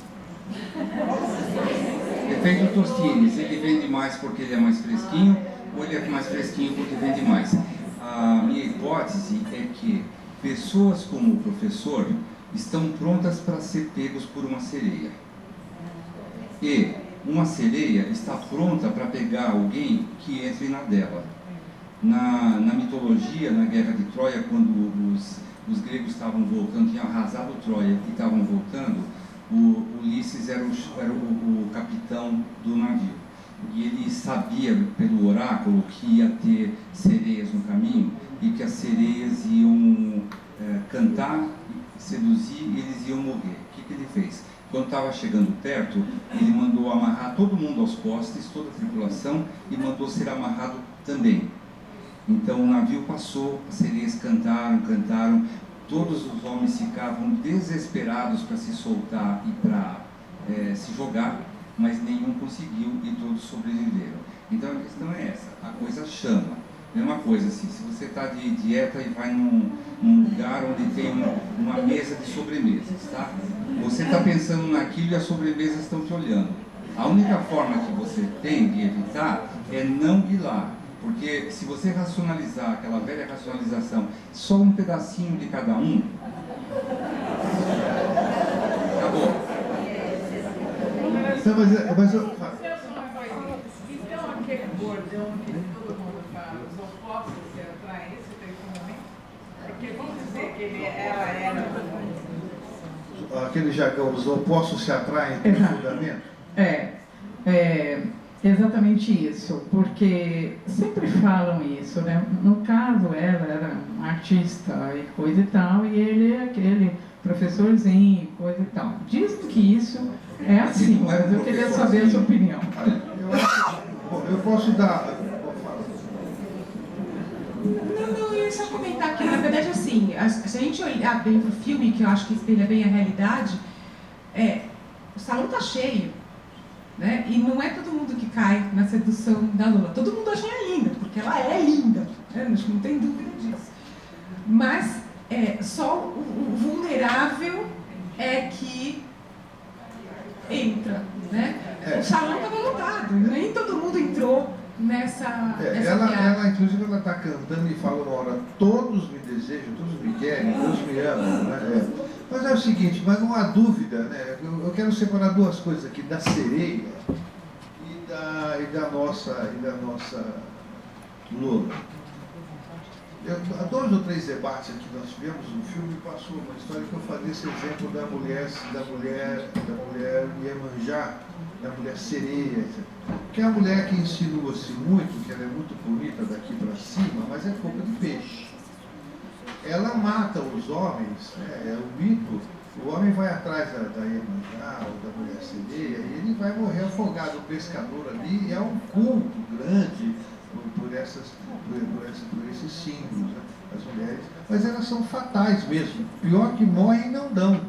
Efeito Tostines. Ele vende mais porque ele é mais fresquinho, ou ele é mais fresquinho porque vende mais? A minha hipótese é que pessoas como o professor estão prontas para ser pegos por uma sereia. E uma sereia está pronta para pegar alguém que entre na dela. Na mitologia, na Guerra de Troia, quando os gregos estavam voltando, tinham arrasado Troia e estavam voltando, o Ulisses era o capitão do navio. E ele sabia, pelo oráculo, que ia ter sereias no caminho e que as sereias iam cantar, seduzir e eles iam morrer. O que ele fez? Quando estava chegando perto, ele mandou amarrar todo mundo aos postes, toda a tripulação, e mandou ser amarrado também. Então o navio passou, as sereias cantaram, todos os homens ficavam desesperados para se soltar e para se jogar, mas nenhum conseguiu e todos sobreviveram. Então a questão é essa, a coisa chama. Mesma coisa assim, se você está de dieta e vai num lugar onde tem uma mesa de sobremesas, tá? Você está pensando naquilo e as sobremesas estão te olhando. A única forma que você tem de evitar é não ir lá. Porque se você racionalizar, aquela velha racionalização, só um pedacinho de cada um, acabou. Então, mas eu... Então aquele bordão que todo mundo fala, os opostos se atraem, esse tem fundamento? Porque vamos dizer que ela era... Aquele jargão, os opostos se atraem, tem fundamento? É exatamente isso, porque sempre falam isso, né? No caso, ela era um artista e coisa e tal, e ele é aquele professorzinho, coisa e tal. Dizem que isso é assim, mas eu queria saber a sua opinião. Eu posso dar... Não, eu ia só comentar que, na verdade, assim, se a gente olhar bem para o filme, que eu acho que espelha bem a realidade, o salão está cheio, né? E não é todo mundo que cai na sedução da Lola. Todo mundo acha ela linda, porque ela é linda, né? Acho que não tem dúvida disso. Mas só o vulnerável é que entra, né? O salão estava lotado, nem todo mundo entrou nessa viagem. Ela, inclusive, ela está cantando e fala uma hora, todos me desejam, todos me querem, todos me amam, né? Mas é o seguinte, mas não há dúvida, né? Eu quero separar duas coisas aqui, da sereia e da nossa Lola. Há 2 ou 3 debates que nós tivemos no filme, passou uma história que eu fazia esse exemplo da mulher Iemanjá, da mulher sereia, etc. Que é a mulher que insinua-se muito, que ela é muito bonita daqui para cima, mas é boca de peixe. Ela mata os homens, né? É o mito. O homem vai atrás da Iemanjá ou da mulher sereia e ele vai morrer afogado. O pescador ali, e é um culto grande por esses símbolos, né? As mulheres. Mas elas são fatais mesmo. Pior que morrem, não dão.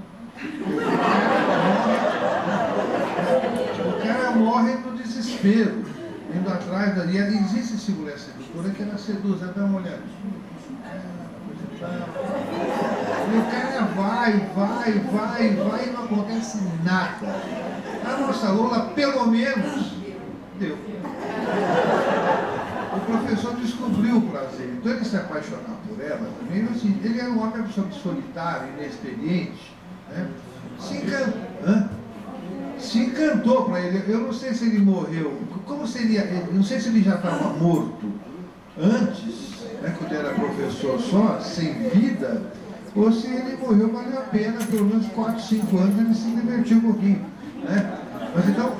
O cara morre no desespero, indo atrás dali. Existe essa mulher sedutora que ela seduz, ela dá uma olhadinha. E o cara vai e não acontece nada. A nossa Lola, pelo menos, deu. O professor descobriu o prazer. Então ele se apaixonar por ela também, assim, ele era um homem absolutamente solitário, inexperiente, né? Se encantou para ele. Eu não sei se ele morreu. Como seria? Não sei se ele já estava morto antes, né, quando era professor só, sem vida, ou se ele morreu, valeu a pena, pelo menos 4, 5 anos ele se divertiu um pouquinho, né? Mas então,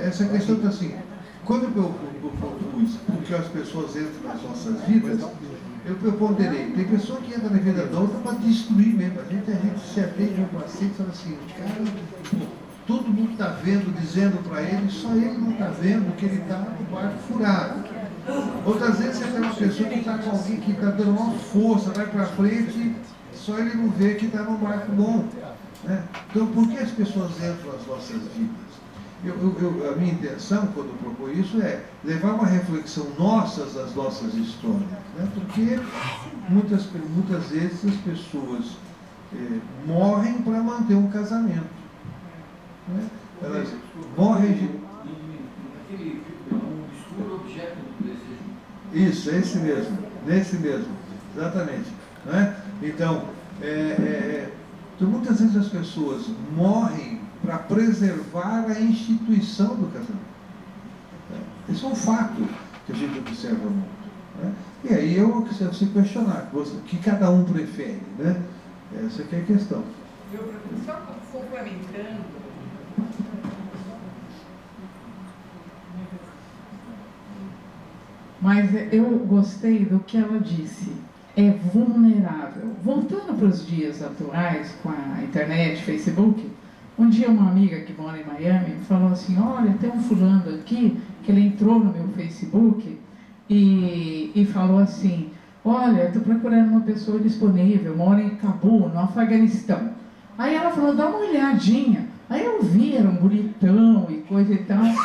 essa questão está assim, quando eu propus porque as pessoas entram nas nossas vidas, eu ponderei, tem pessoa que entra na vida da outra para destruir mesmo, a gente se atende um paciente e fala assim, cara, todo mundo está vendo, dizendo para ele, só ele não está vendo que ele está no barco furado. Outras vezes você tem uma pessoa que está com alguém que está dando uma força, vai para frente, só ele não vê que está num barco bom, né? Então, por que as pessoas entram nas nossas vidas? A minha intenção, quando propõe isso, é levar uma reflexão das nossas histórias, né? Porque muitas vezes as pessoas morrem para manter um casamento, né? Elas morrem de... Isso, é esse mesmo, nesse mesmo, exatamente. né? Então, então, muitas vezes as pessoas morrem para preservar a instituição do casamento. Isso é um fato que a gente observa muito, né? E aí eu quero se questionar, o que cada um prefere, né? Essa que é a questão. Só complementando, mas eu gostei do que ela disse, é vulnerável. Voltando para os dias atuais, com a internet, Facebook, um dia uma amiga que mora em Miami me falou assim, olha, tem um fulano aqui, que ele entrou no meu Facebook e falou assim, olha, estou procurando uma pessoa disponível, mora em Cabul, no Afeganistão. Aí ela falou, dá uma olhadinha. Aí eu vi, era um bonitão e coisa e tal. Aí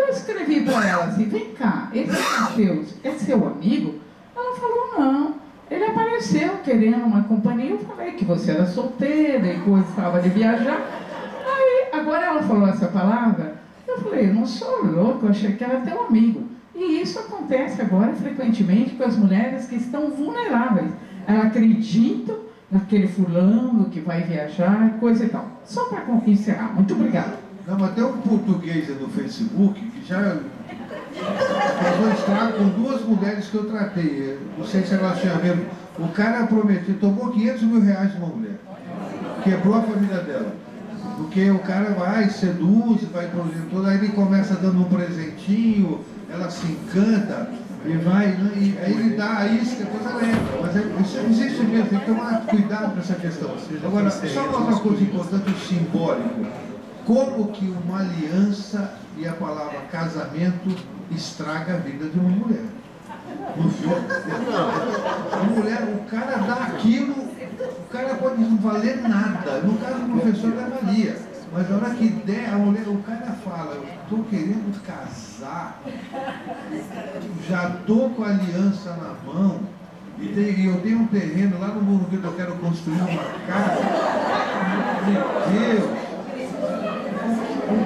eu escrevi para ela assim, vem cá, esse Matheus é seu amigo? Ela falou, não. Ele apareceu querendo uma companhia, eu falei que você era solteira e coisa, estava de viajar. Aí, agora ela falou essa palavra, eu falei, eu não sou louco, eu achei que era teu amigo. E isso acontece agora frequentemente com as mulheres que estão vulneráveis. Elas acreditam naquele fulano que vai viajar, coisa e tal. Só para encerrar. Muito obrigada. Não, mas tem um português no Facebook que já causou estrago com duas mulheres que eu tratei. Não sei se elas tinham a ver. O cara prometeu, tomou 500 mil reais de uma mulher. Quebrou a família dela. Porque o cara vai, seduz, vai pro todo, aí ele começa dando um presentinho, ela se encanta e vai, e aí ele dá a isca, depois ela entra. Mas isso existe mesmo, tem que tomar cuidado com essa questão. Agora, só uma coisa importante, o simbólico. Como que uma aliança e a palavra casamento estraga a vida de uma mulher? No filme. A mulher, o cara dá aquilo, o cara pode não valer nada. No caso do professor da Maria. Mas na hora que der, a mulher, o cara fala, eu estou querendo casar, já estou com a aliança na mão, e eu tenho um terreno lá no Morumbi que eu quero construir uma casa. Meu Deus!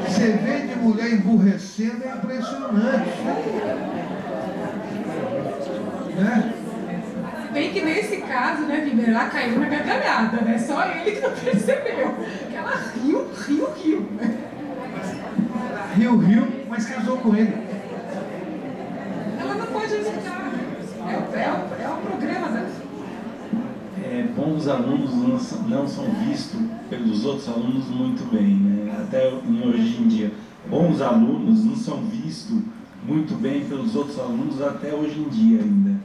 Você vê de mulher emburrecendo, é impressionante. Né? Bem que nesse caso, né, Vimer, ela caiu na gargalhada, né? Só ele que não percebeu. Que ela riu. Né? Riu, mas casou com ele. Ela não pode explicar. É o programa dela. Bons alunos não são vistos pelos outros alunos muito bem, né? Até hoje em dia. Bons alunos não são vistos muito bem pelos outros alunos até hoje em dia ainda.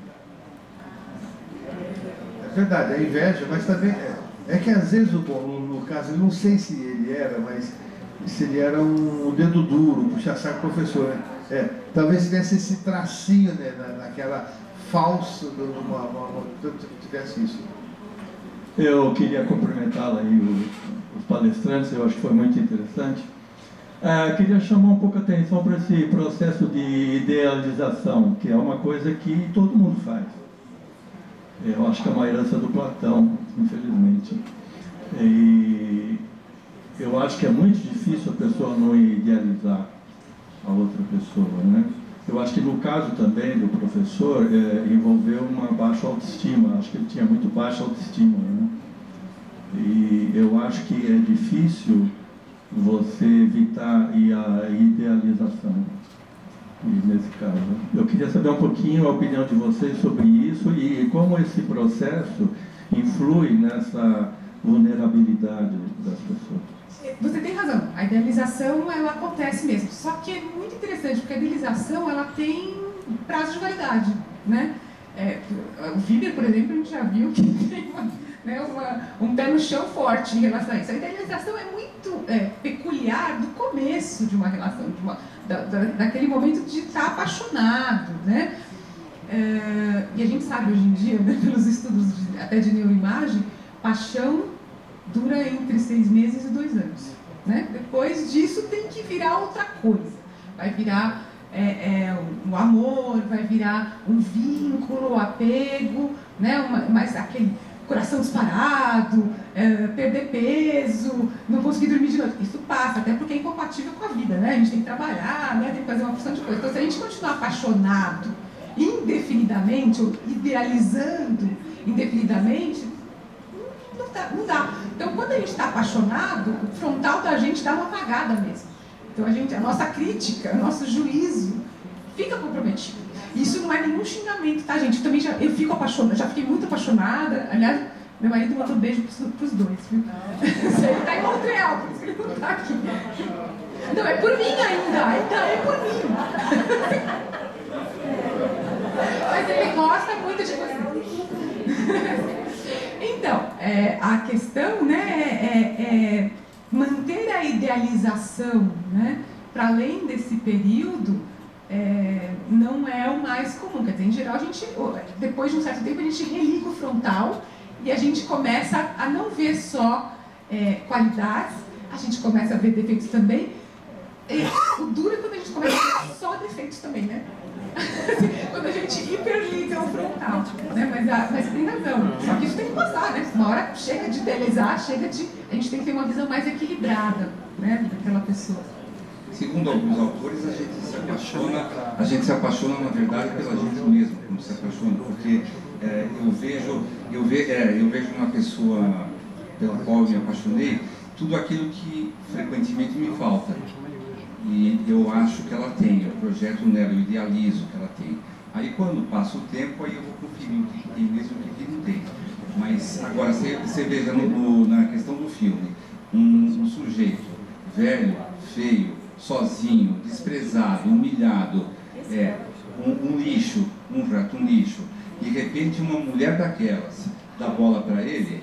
É verdade, é inveja, mas também é que às vezes no caso, eu não sei se ele era, mas se ele era um dedo duro, puxa-saco professor, né? Talvez tivesse esse tracinho, né, naquela falsa, tivesse isso. Eu queria cumprimentá-la aí, os palestrantes, eu acho que foi muito interessante. Queria chamar um pouco a atenção para esse processo de idealização, que é uma coisa que todo mundo faz. Eu acho que é uma herança do Platão, infelizmente. E eu acho que é muito difícil a pessoa não idealizar a outra pessoa, né? Eu acho que no caso também do professor, envolveu uma baixa autoestima. Acho que ele tinha muito baixa autoestima, né? E eu acho que é difícil você evitar a idealização. E nesse caso, eu queria saber um pouquinho a opinião de vocês sobre isso e como esse processo influi nessa vulnerabilidade das pessoas. Você tem razão, a idealização ela acontece mesmo, só que é muito interessante porque a idealização ela tem prazo de validade, né? O Vimer, por exemplo, a gente já viu que tem um pé no chão forte em relação a isso. A idealização é muito peculiar do começo de uma relação, daquele momento de estar apaixonado, né? E a gente sabe hoje em dia, né, pelos estudos até de neuroimagem, paixão dura entre 6 meses e 2 anos. Né? Depois disso tem que virar outra coisa. Vai virar um amor, vai virar um vínculo, apego, né? Mas aquele coração disparado, perder peso, não conseguir dormir de noite. Isso passa, até porque é incompatível com a vida, né? A gente tem que trabalhar, né? Tem que fazer uma porção de coisa. Então, se a gente continuar apaixonado indefinidamente, ou idealizando indefinidamente, não dá. Então, quando a gente está apaixonado, o frontal da gente dá uma apagada mesmo. Então, a nossa crítica, o nosso juízo fica comprometido. Isso não é nenhum xingamento, tá, gente? Eu fico apaixonada, já fiquei muito apaixonada. Aliás, meu marido mandou um beijo pros dois, viu? Ele tá em Montreal, por isso que ele não tá aqui. Não, é por mim ainda é por mim. Mas ele gosta muito de você. Então, a questão, né, é manter a idealização, né, para além desse período, não é o mais comum. Quer dizer, em geral, depois de um certo tempo, a gente religa o frontal e a gente começa a não ver só qualidades, a gente começa a ver defeitos também. E o duro é quando a gente começa a ver só defeitos também, né? Quando a gente hiperliga o frontal, né? Mas tem razão, só que isso tem que passar, né? Uma hora chega de idealizar, a gente tem que ter uma visão mais equilibrada, né, daquela pessoa. Segundo alguns autores, a gente se apaixona na verdade pela gente mesmo, como se apaixona, porque eu vejo numa pessoa pela qual eu me apaixonei tudo aquilo que frequentemente me falta. E eu acho que ela tem, eu projeto nela, eu idealizo que ela tem. Aí quando passa o tempo, aí eu vou conferir o que tem mesmo e o que não tem. Mas agora, você veja na questão do filme, um sujeito velho, feio, sozinho, desprezado, humilhado, um lixo, um lixo. De repente uma mulher daquelas dá bola para ele,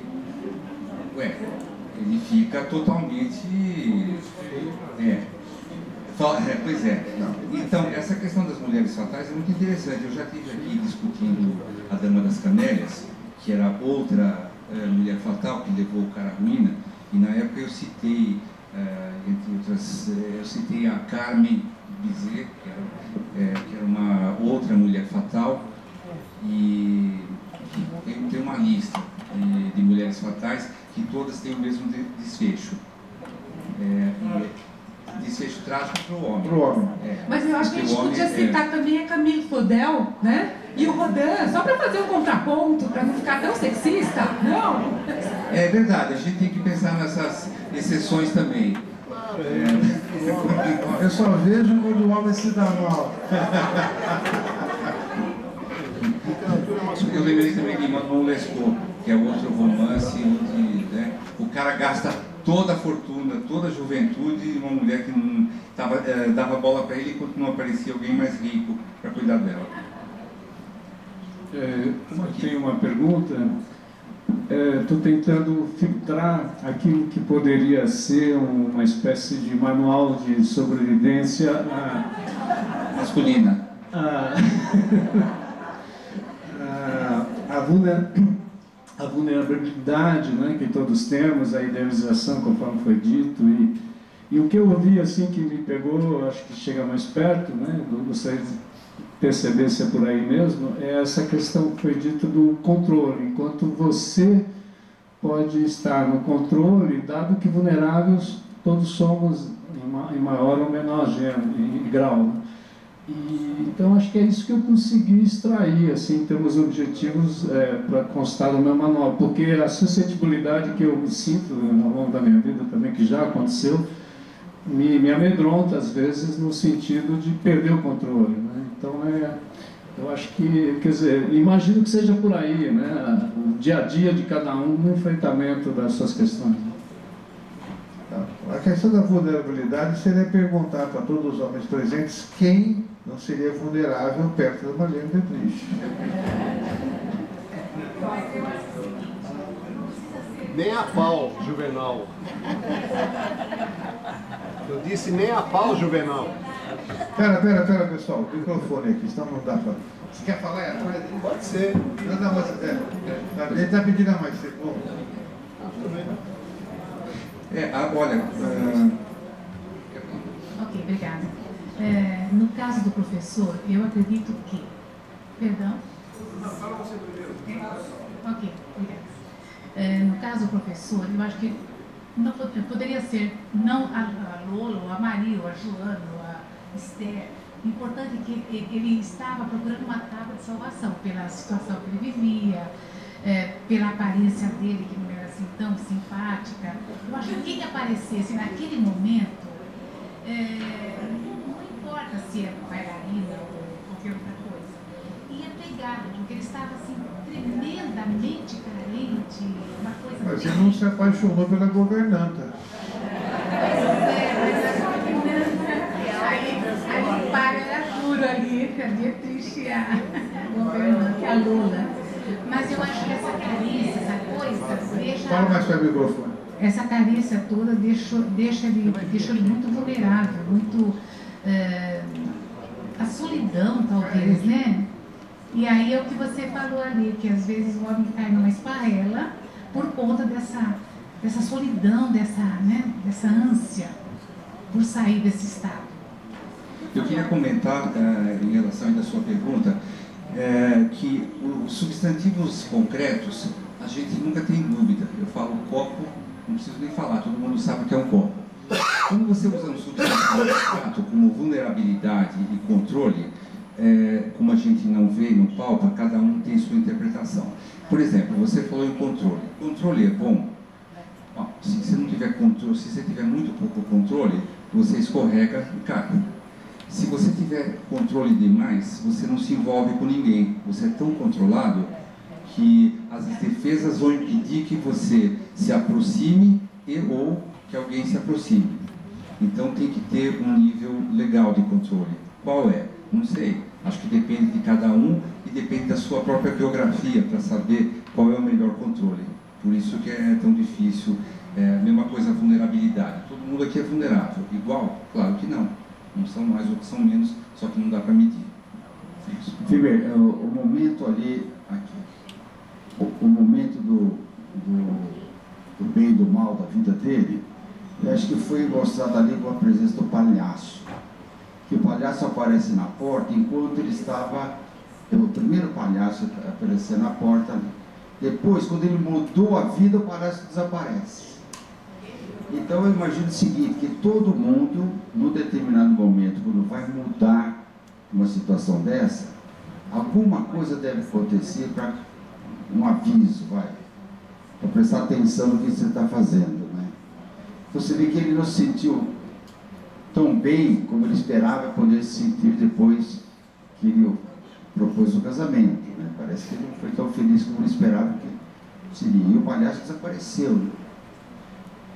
ele fica totalmente... Pois é. Então, essa questão das mulheres fatais é muito interessante. Eu já estive aqui discutindo a Dama das Camélias, que era outra mulher fatal que levou o cara à ruína, e na época eu citei, entre outras, eu citei a Carmen Bizet, que era uma outra mulher fatal, e tem uma lista de mulheres fatais que todas têm o mesmo desfecho. Desfecho trágico para o homem. Mas eu acho que a gente podia citar também a Camille Claudel, né? E o Rodin, só para fazer um contraponto, para não ficar tão sexista. Não! É verdade, a gente tem que pensar nessas exceções também. Eu só vejo quando o homem se dá mal. Eu lembrei também de Manon Lescaut, que é outro romance onde, né, o cara gasta toda a fortuna, toda a juventude, uma mulher que não dava bola para ele enquanto não aparecia alguém mais rico para cuidar dela. Eu tenho uma pergunta. Estou tentando filtrar aquilo que poderia ser uma espécie de manual de sobrevivência masculina. A vulnerabilidade, né, que todos temos, a idealização, conforme foi dito, e o que eu ouvi assim que me pegou, acho que chega mais perto, né, gostaria de perceber se é por aí mesmo, é essa questão que foi dita do controle. Enquanto você pode estar no controle, dado que vulneráveis todos somos em maior ou menor grau, né? Então acho que é isso que eu consegui extrair, assim, em termos objetivos, para constar no meu manual, porque a suscetibilidade que eu sinto ao longo da minha vida também, que já aconteceu, me amedronta às vezes no sentido de perder o controle, né? Então eu acho que, quer dizer, imagino que seja por aí, né? O dia a dia de cada um no enfrentamento das suas questões. A questão da vulnerabilidade seria perguntar para todos os homens presentes quem não seria vulnerável perto da Marlene Dietrich. Nem a pau, Juvenal. Eu disse nem a pau, Juvenal. Pera, pessoal, o microfone aqui, senão não dá para... Você quer falar? Pode ser. Não, mas ele está pedindo a mais tempo. Olha... Ok, obrigada. No caso do professor, eu acredito que... Perdão? Fala você primeiro. Ok, obrigada. No caso do professor, eu acho que não poderia ser não a Lola, ou a Maria, ou a Joana, ou a Esther. Importante que ele estava procurando uma tábua de salvação pela situação que ele vivia. pela aparência dele, que não era assim tão simpática. Eu acho que quem aparecesse naquele momento, não importa se é bailarina ou qualquer outra coisa, ia pegar, porque ele estava assim, tremendamente carente, uma coisa... Mas ele não se apaixonou pela governanta. Aí o pai era duro ali, a Beatriz, a governanta, a Lula. Mas eu acho que essa carícia, essa coisa, deixa... Fala mais perto do microfone. Essa carícia toda deixa ele muito vulnerável, muito... a solidão, talvez, né? E aí é o que você falou ali, que às vezes o homem cai numa esparrela por conta dessa solidão, dessa ânsia por sair desse estado. Eu queria comentar, em relação à sua pergunta, que os substantivos concretos, a gente nunca tem dúvida. Eu falo copo, não preciso nem falar, todo mundo sabe o que é um copo. Quando você usa um substantivo abstrato como vulnerabilidade e controle, como a gente não vê, não palpa, cada um tem sua interpretação. Por exemplo, você falou em controle. Controle é bom? Se você não tiver controle, se você tiver muito pouco controle, você escorrega e cai. Se você tiver controle demais, você não se envolve com ninguém. Você é tão controlado que as defesas vão impedir que você se aproxime ou que alguém se aproxime. Então tem que ter um nível legal de controle. Qual é? Não sei. Acho que depende de cada um e depende da sua própria biografia para saber qual é o melhor controle. Por isso que é tão difícil. A mesma coisa a vulnerabilidade. Todo mundo aqui é vulnerável. Igual? Claro que não. Uns são mais, outros são menos, só que não dá para medir. Fiber, o momento ali, aqui, o momento do bem e do mal da vida dele, eu acho que foi mostrado ali com a presença do palhaço. Que o palhaço aparece na porta enquanto ele estava, o primeiro palhaço aparecendo na porta ali. Depois, quando ele mudou a vida, o palhaço desaparece. Então eu imagino o seguinte, que todo mundo, num determinado momento, quando vai mudar uma situação dessa, alguma coisa deve acontecer para um aviso, para prestar atenção no que você está fazendo, né? Então você vê que ele não se sentiu tão bem como ele esperava poder se sentir depois que ele propôs o casamento, né? Parece que ele não foi tão feliz como ele esperava que seria. E o palhaço desapareceu, né?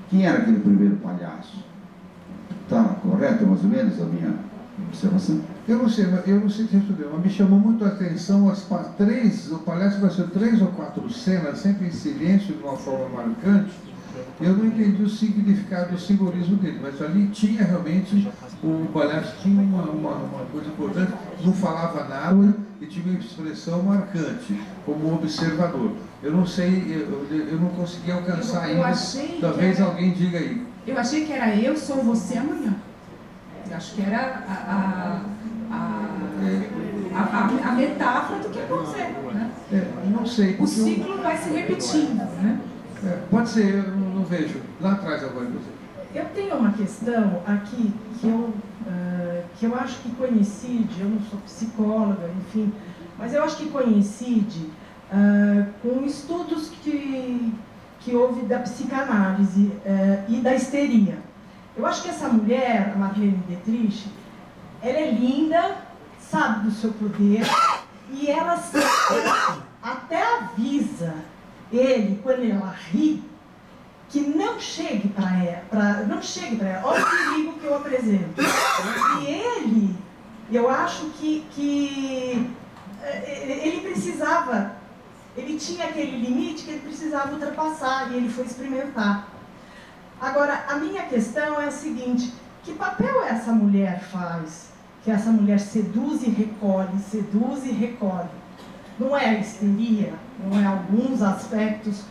Quem era aquele primeiro palhaço? Está correto, mais ou menos, a minha observação? Eu não sei te responder, mas me chamou muito a atenção o palhaço vai ser 3 ou 4 cenas, sempre em silêncio, de uma forma marcante. Eu não entendi o significado, o simbolismo dele, mas ali tinha realmente, o palhaço tinha uma coisa importante, não falava nada e tinha uma expressão marcante, como observador. Eu não sei, eu não consegui alcançar ainda, talvez alguém diga aí. Eu achei que era eu sou você amanhã. Eu acho que era a metáfora do que acontecer, né? Não sei. O ciclo vai se repetindo, né? Pode ser, eu não vejo. Lá atrás agora. Eu tenho uma questão aqui que eu acho que coincide, eu não sou psicóloga, enfim, mas eu acho que coincide com estudos que houve da psicanálise e da histeria. Eu acho que essa mulher, a Marlene Dietrich, ela é linda, sabe do seu poder, e ela até avisa ele, quando ela ri, que não chegue para ela, olha o perigo que eu apresento. E ele, eu acho que ele precisava, ele tinha aquele limite que ele precisava ultrapassar, e ele foi experimentar. Agora, a minha questão é a seguinte, que papel essa mulher faz? Que essa mulher seduz e recolhe, seduz e recolhe. Não é a histeria, não é alguns aspectos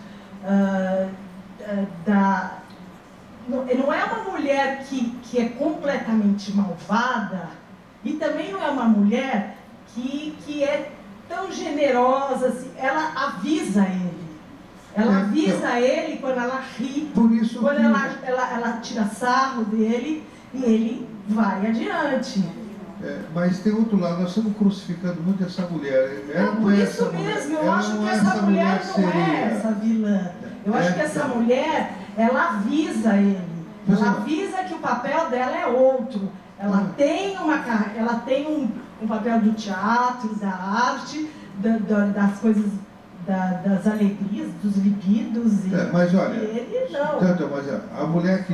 não é uma mulher que é completamente malvada e também não é uma mulher que é tão generosa, assim, ela avisa ele. Ela avisa ele quando ela ri, quando ela tira sarro dele e ele vai adiante. Mas tem outro lado, nós estamos crucificando muito essa mulher. Não, por isso mesmo, eu acho que essa mulher não é essa vilã. Eu acho que essa mulher, ela avisa ele. Ela avisa que o papel dela é outro. Ela tem um papel do teatro, da arte, das coisas, das alegrias, dos libidos. Mas olha, ele não. Mas a mulher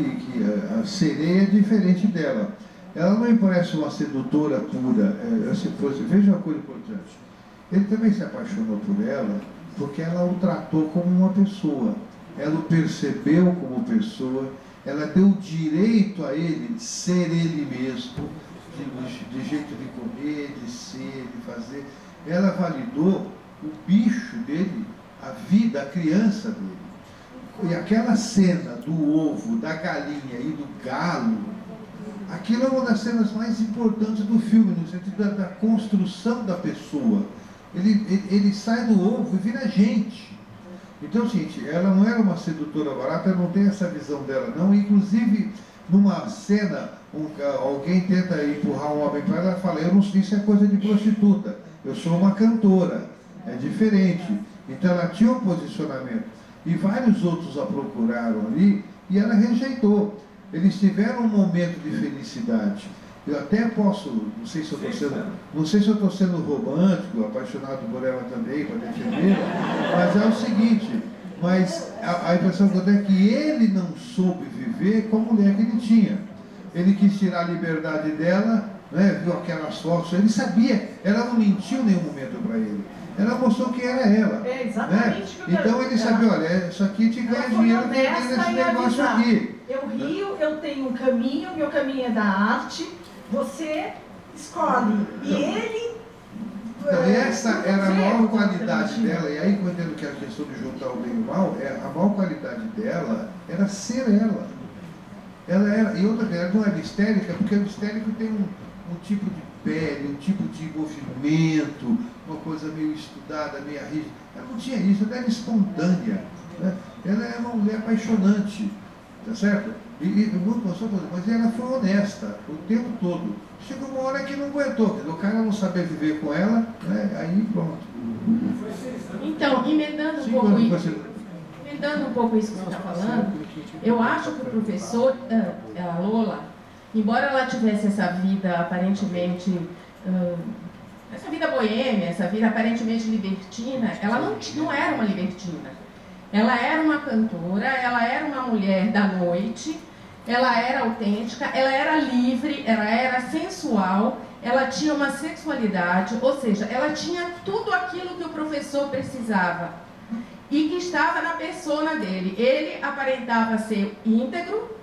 a sereia é diferente dela. Ela não me parece uma sedutora pura. Veja uma coisa importante. Ele também se apaixonou por ela porque ela o tratou como uma pessoa. Ela o percebeu como pessoa. Ela deu direito a ele de ser ele mesmo, de jeito de comer, de ser, de fazer. Ela validou o bicho dele, a vida, a criança dele. E aquela cena do ovo, da galinha e do galo, aquilo é uma das cenas mais importantes do filme, no sentido da construção da pessoa. Ele sai do ovo e vira gente. Então, gente, ela não era uma sedutora barata, ela não tem essa visão dela, não. Inclusive, numa cena, alguém tenta empurrar um homem para ela e fala, eu não sei se é coisa de prostituta, eu sou uma cantora, é diferente. Então, ela tinha um posicionamento. E vários outros a procuraram ali e ela rejeitou. Eles tiveram um momento de felicidade. Eu até posso, não sei se eu estou sendo romântico, apaixonado por ela também, para defender, mas é o seguinte, a impressão que eu tenho é que ele não soube viver com a mulher que ele tinha. Ele quis tirar a liberdade dela, né, viu aquelas fotos, ele sabia, ela não mentiu em nenhum momento para ele. Ela mostrou quem era ela. É exatamente, né? Então ele sabia, olha, isso aqui te ganha dinheiro nesse negócio aqui. Eu rio, eu tenho um caminho, meu caminho é da arte, você escolhe. E ele... Então, essa era a maior qualidade dela, e aí quando eu entendo que a questão de juntar o bem e o mal, a maior qualidade dela era ser ela. Ela era, e outra coisa, ela não era histérica, porque o histérico tem um tipo de pele, um tipo de movimento, uma coisa meio estudada, meio rígida. Ela não tinha isso, ela era espontânea. Né? Ela era uma mulher apaixonante, tá certo? Mas ela foi honesta o tempo todo. Chegou uma hora que não aguentou, o cara não sabia viver com ela, né? Aí pronto. Então, emendando um pouco isso que você está falando, eu acho que o professor, a Lola, embora ela tivesse essa vida aparentemente, essa vida boêmia, essa vida aparentemente libertina, ela não era uma libertina. Ela era uma cantora, ela era uma mulher da noite, ela era autêntica, ela era livre, ela era sensual, ela tinha uma sexualidade, ou seja, ela tinha tudo aquilo que o professor precisava e que estava na persona dele. Ele aparentava ser íntegro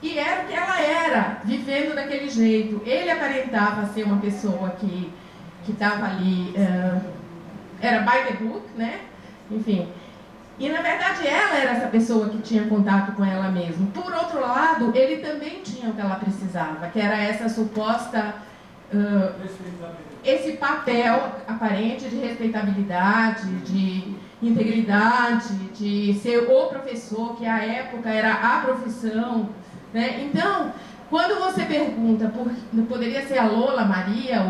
e era o que ela era, vivendo daquele jeito. Ele aparentava ser uma pessoa que estava ali, era by the book, né? Enfim. E, na verdade, ela era essa pessoa que tinha contato com ela mesma. Por outro lado, ele também tinha o que ela precisava, que era essa suposta, esse papel aparente de respeitabilidade, de integridade, de ser o professor, que à época era a profissão. Né? Então, quando você pergunta, poderia ser a Lola Maria,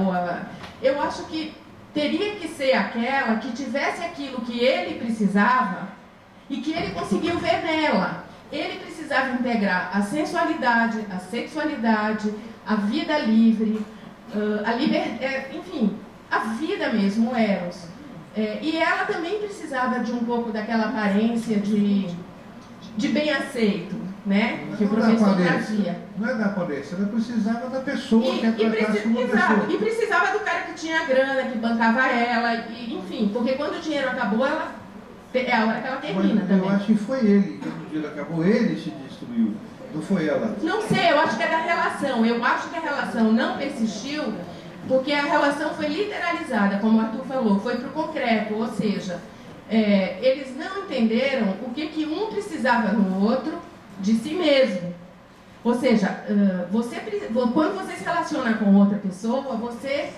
eu acho que teria que ser aquela que tivesse aquilo que ele precisava e que ele conseguiu ver nela. Ele precisava integrar a sensualidade, a sexualidade, a vida livre, a liberdade, enfim, a vida mesmo, o Eros. E ela também precisava de um pouco daquela aparência de bem aceito, né? Que o professor trazia. Não é da aparência, ela precisava da pessoa que a tratasse como pessoa. E precisava do cara que tinha grana, que bancava ela, enfim, porque quando o dinheiro acabou, é a hora que ela termina também. Eu acho que foi ele, quando o dinheiro acabou, ele se destruiu, não foi ela. Não sei, eu acho que é da relação. Eu acho que a relação não persistiu porque a relação foi literalizada, como o Arthur falou, foi para o concreto, ou seja, eles não entenderam o que um precisava no outro de si mesmo. Ou seja, quando você se relaciona com outra pessoa, você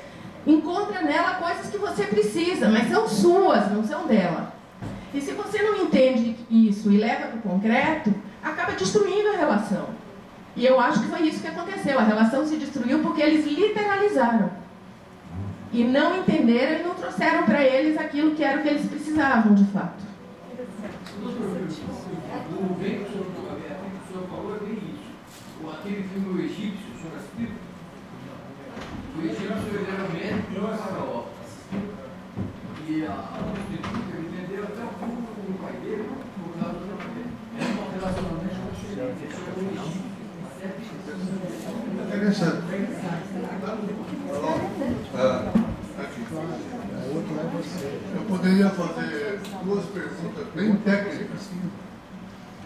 encontra nela coisas que você precisa, mas são suas, não são dela. E se você não entende isso e leva para o concreto, acaba destruindo a relação. E eu acho que foi isso que aconteceu. A relação se destruiu porque eles literalizaram. E não entenderam e não trouxeram para eles aquilo que era o que eles precisavam, de fato. O bem que o senhor falou é bem isso. Aquele filme O Egípcio, o senhor assistiu? O Egípcio ele era médico e não era faraó. E a prostituta entendeu até o fundo do pai dele por causa do trabalho. Era um relacionamento com o Egípcio. Interessante. Eu poderia fazer duas perguntas bem técnicas.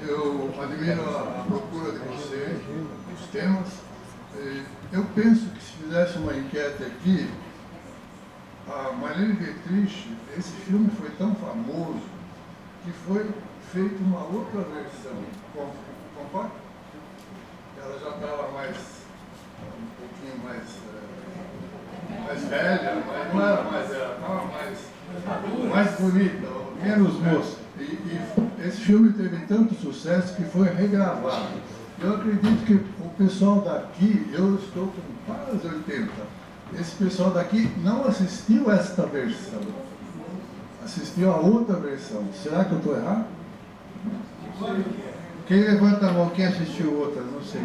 Eu admiro a procura de você, os temas. Eu penso que se fizesse uma enquete aqui, a Marlene Dietrich, esse filme foi tão famoso que foi feita uma outra versão. Concorda? Ela já estava um pouquinho mais velha, mas não era mais velha, estava mais bonita, menos moça. E esse filme teve tanto sucesso que foi regravado. Eu acredito que o pessoal daqui, eu estou com quase 80, esse pessoal daqui não assistiu esta versão, assistiu a outra versão. Será que eu estou errado? Quem levanta a mão, quem assistiu outra? Não sei.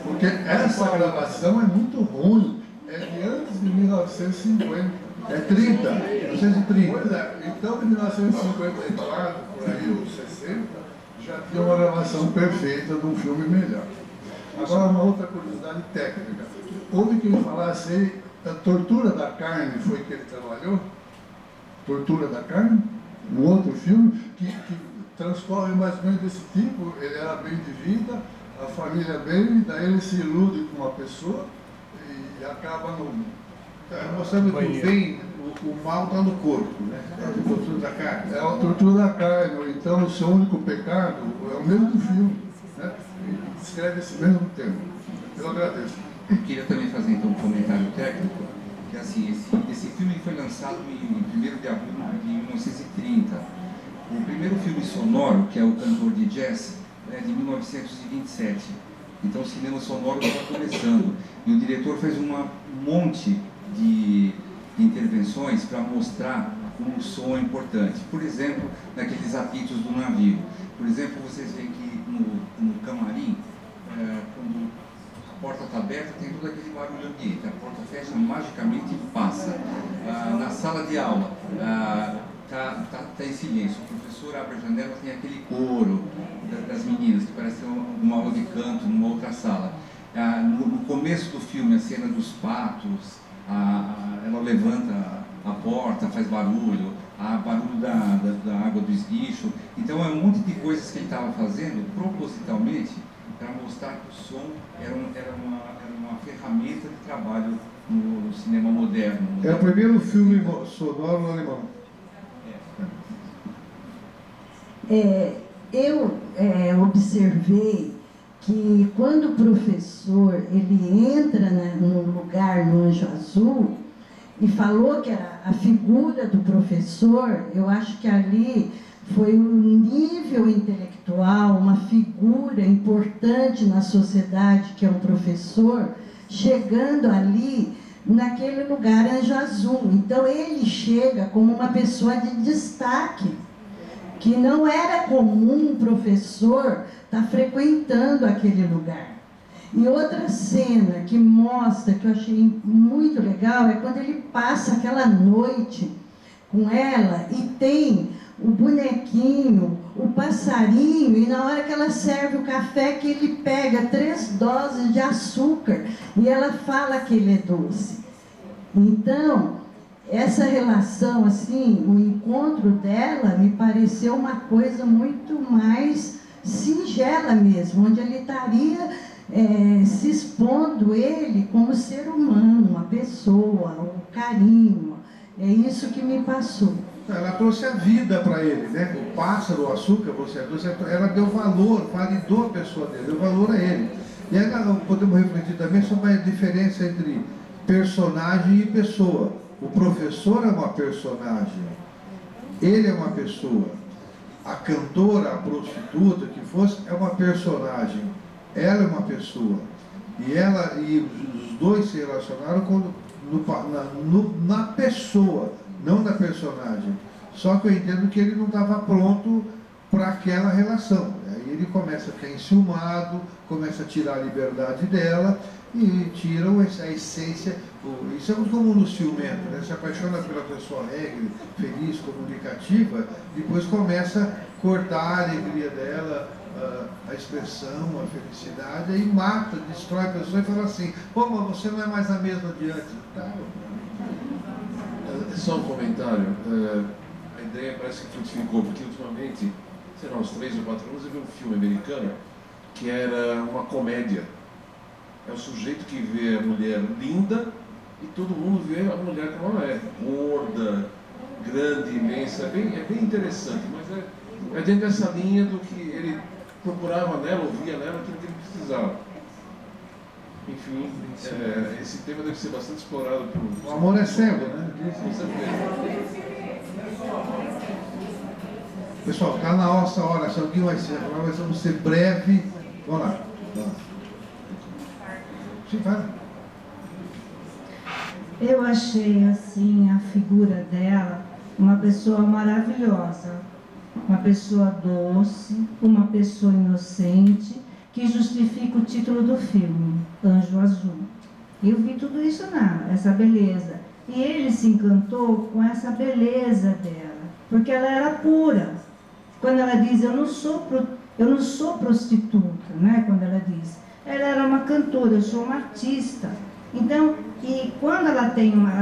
Porque essa gravação é muito ruim. É de antes de 1950. É 30, 1930. Pois é, então em 1954, por aí, ou 60, já tinha uma gravação perfeita de um filme melhor. Agora, uma outra curiosidade técnica. Houve quem falasse aí, a Tortura da Carne foi que ele trabalhou? Tortura da Carne? Um outro filme que transcorre mais ou menos desse tipo. Ele era bem de vida, a família bem, daí ele se ilude com uma pessoa e acaba no... mostrando que o bem, o mal está no corpo, né? É a tortura da carne. É a tortura da carne, então o seu único pecado é o mesmo filme, né? E descreve esse mesmo tema. Eu agradeço. Eu queria também fazer então um comentário técnico, que assim, esse filme foi lançado em 1º de abril de 1930. O primeiro filme sonoro, que é O Cantor de Jazz, é de 1927. Então o cinema sonoro estava começando. E o diretor fez um monte de intervenções para mostrar um som importante. Por exemplo, naqueles apitos do navio. Por exemplo, vocês veem que no camarim, quando a porta está aberta, tem todo aquele barulho ambiente. A porta fecha, magicamente passa. Na sala de aula, está em silêncio. O professor abre a janela, tem aquele coro das meninas, que parece uma aula de canto numa outra sala. No começo do filme, a cena dos patos, ela levanta a porta, faz barulho, barulho da água do esguicho. Então é um monte de coisas que ele estava fazendo propositalmente para mostrar que o som era uma ferramenta de trabalho no cinema moderno. É o primeiro filme sonoro no alemão. Eu observei que quando o professor ele entra num lugar no Anjo Azul e falou que era a figura do professor, eu acho que ali foi um nível intelectual, uma figura importante na sociedade que é um professor, chegando ali naquele lugar Anjo Azul. Então ele chega como uma pessoa de destaque, que não era comum um professor estar frequentando aquele lugar. E outra cena que mostra, que eu achei muito legal, é quando ele passa aquela noite com ela e tem o bonequinho, o passarinho, e na hora que ela serve o café, que ele pega 3 doses de açúcar e ela fala que ele é doce. Então, essa relação, assim, o encontro dela me pareceu uma coisa muito mais singela mesmo, onde ele estaria se expondo ele como ser humano, uma pessoa, um carinho. É isso que me passou. Ela trouxe a vida para ele, né? O pássaro, o açúcar, ela deu valor, validou a pessoa dele, deu valor a ele. E aí nós podemos refletir também sobre a diferença entre personagem e pessoa. O professor é uma personagem, ele é uma pessoa. A cantora, a prostituta, que fosse, é uma personagem. ela é uma pessoa. E os dois se relacionaram na pessoa, não na personagem. Só que eu entendo que ele não estava pronto para aquela relação. Aí ele começa a ficar enciumado, começa a tirar a liberdade dela e tira a essência. Isso é muito comum no ciumento, né? Se apaixona pela pessoa alegre, feliz, comunicativa, depois começa a cortar a alegria dela, a expressão, a felicidade, aí mata, destrói a pessoa e fala assim: pô, mas você não é mais a mesma de antes. Tá. É só um comentário. A ideia parece que frutificou, porque ultimamente, sei lá, uns 3 ou 4 anos eu vi um filme americano que era uma comédia. É o sujeito que vê a mulher linda e todo mundo vê a mulher como ela é, gorda, grande, imensa. É bem interessante, mas é dentro dessa linha do que ele procurava nela, ouvia nela aquilo que ele precisava. Enfim, esse tema deve ser bastante explorado por... O amor é cego, né? Com certeza. Pessoal, está na nossa hora, se alguém vai ser, nós vamos ser breve. Vamos lá. Sim, vai. Eu achei assim a figura dela uma pessoa maravilhosa, uma pessoa doce, uma pessoa inocente, que justifica o título do filme, Anjo Azul. Eu vi tudo isso essa beleza. E ele se encantou com essa beleza dela, porque ela era pura. Quando ela diz, eu não sou prostituta, né? Quando ela diz, ela era uma cantora, eu sou uma artista. Então, e quando ela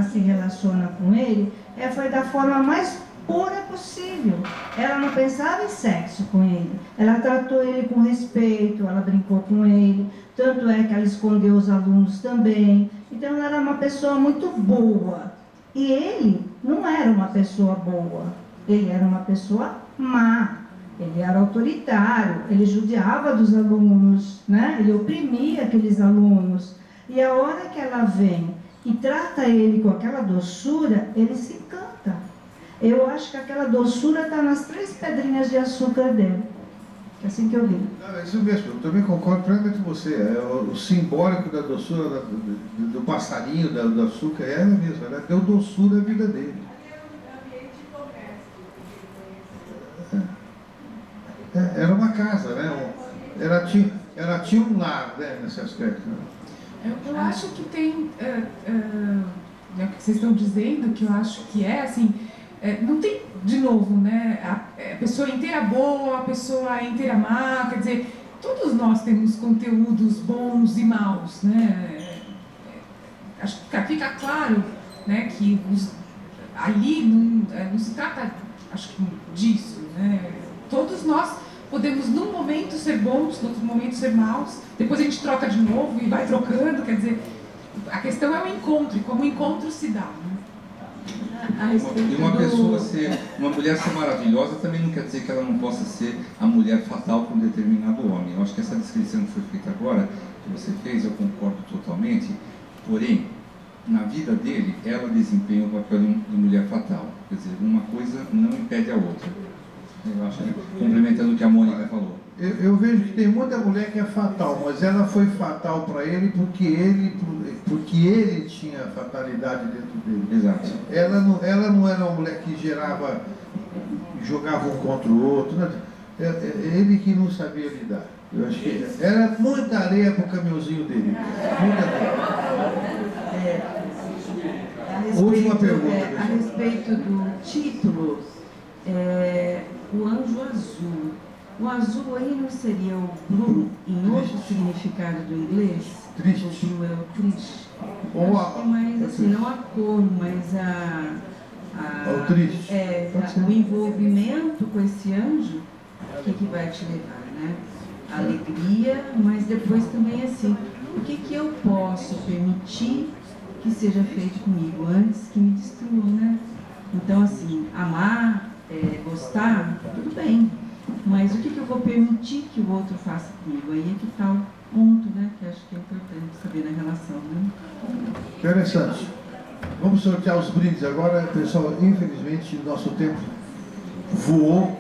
se relaciona com ele, foi da forma mais pura possível. Ela não pensava em sexo com ele. Ela tratou ele com respeito, ela brincou com ele. Tanto é que ela escondeu os alunos também. Então, ela era uma pessoa muito boa. E ele não era uma pessoa boa. Ele era uma pessoa má. Ele era autoritário. Ele judiava dos alunos, né? Ele oprimia aqueles alunos. E a hora que ela vem e trata ele com aquela doçura, ele se encanta. Eu acho que aquela doçura está nas 3 pedrinhas de açúcar dele. É assim que eu vi. Não, é isso mesmo, eu também concordo plenamente com você. O simbólico da doçura, do passarinho, do açúcar, é ela mesma. Ela deu doçura à vida dele. Era uma casa, né? Ela tinha um lar, né, nesse aspecto. Né? Eu acho que tem, o que vocês estão dizendo, que eu acho que assim, não tem, de novo, né, a pessoa inteira boa, a pessoa inteira má, quer dizer, todos nós temos conteúdos bons e maus, né? Acho que fica claro, né, que ali não se trata, acho que disso, né? Todos nós podemos, num momento, ser bons, no outro momento, ser maus. Depois a gente troca de novo e vai trocando. Quer dizer, a questão é o encontro, e como o encontro se dá. Né? E uma mulher ser maravilhosa também não quer dizer que ela não possa ser a mulher fatal para um determinado homem. Eu acho que essa descrição que foi feita agora, que você fez, eu concordo totalmente. Porém, na vida dele, ela desempenha o papel de mulher fatal. Quer dizer, uma coisa não impede a outra. Eu acho, complementando o que a Mônica falou. Eu vejo que tem muita mulher que é fatal, mas ela foi fatal para ele porque ele tinha fatalidade dentro dele. Exato. Ela não era uma mulher que jogava um contra o outro. Né? Ele que não sabia lidar. Eu acho que era muita areia para o caminhãozinho dele. Muita areia. Última pergunta. A respeito do título, o Anjo Azul. O azul aí não seria o blue em outro significado do inglês? Triste. O blue é o triste. Ou que mais assim, não a cor, mas o triste. O envolvimento com esse anjo, o que vai te levar, né? A alegria, mas depois também assim, o que eu posso permitir que seja feito comigo antes que me destrua, né? Então assim, amar, gostar, tudo bem. Mas o que eu vou permitir que o outro faça comigo? Aí é que está o ponto, né? Que acho que é importante saber na relação, né? Interessante. Vamos sortear os brindes agora. Pessoal, infelizmente, nosso tempo voou.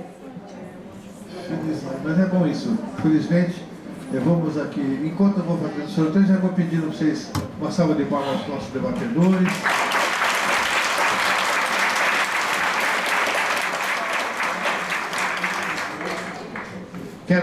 Mas é bom isso. Felizmente, Vamos aqui, enquanto eu vou fazendo o sorteio, já vou pedindo para vocês uma salva de palmas aos nossos debatedores.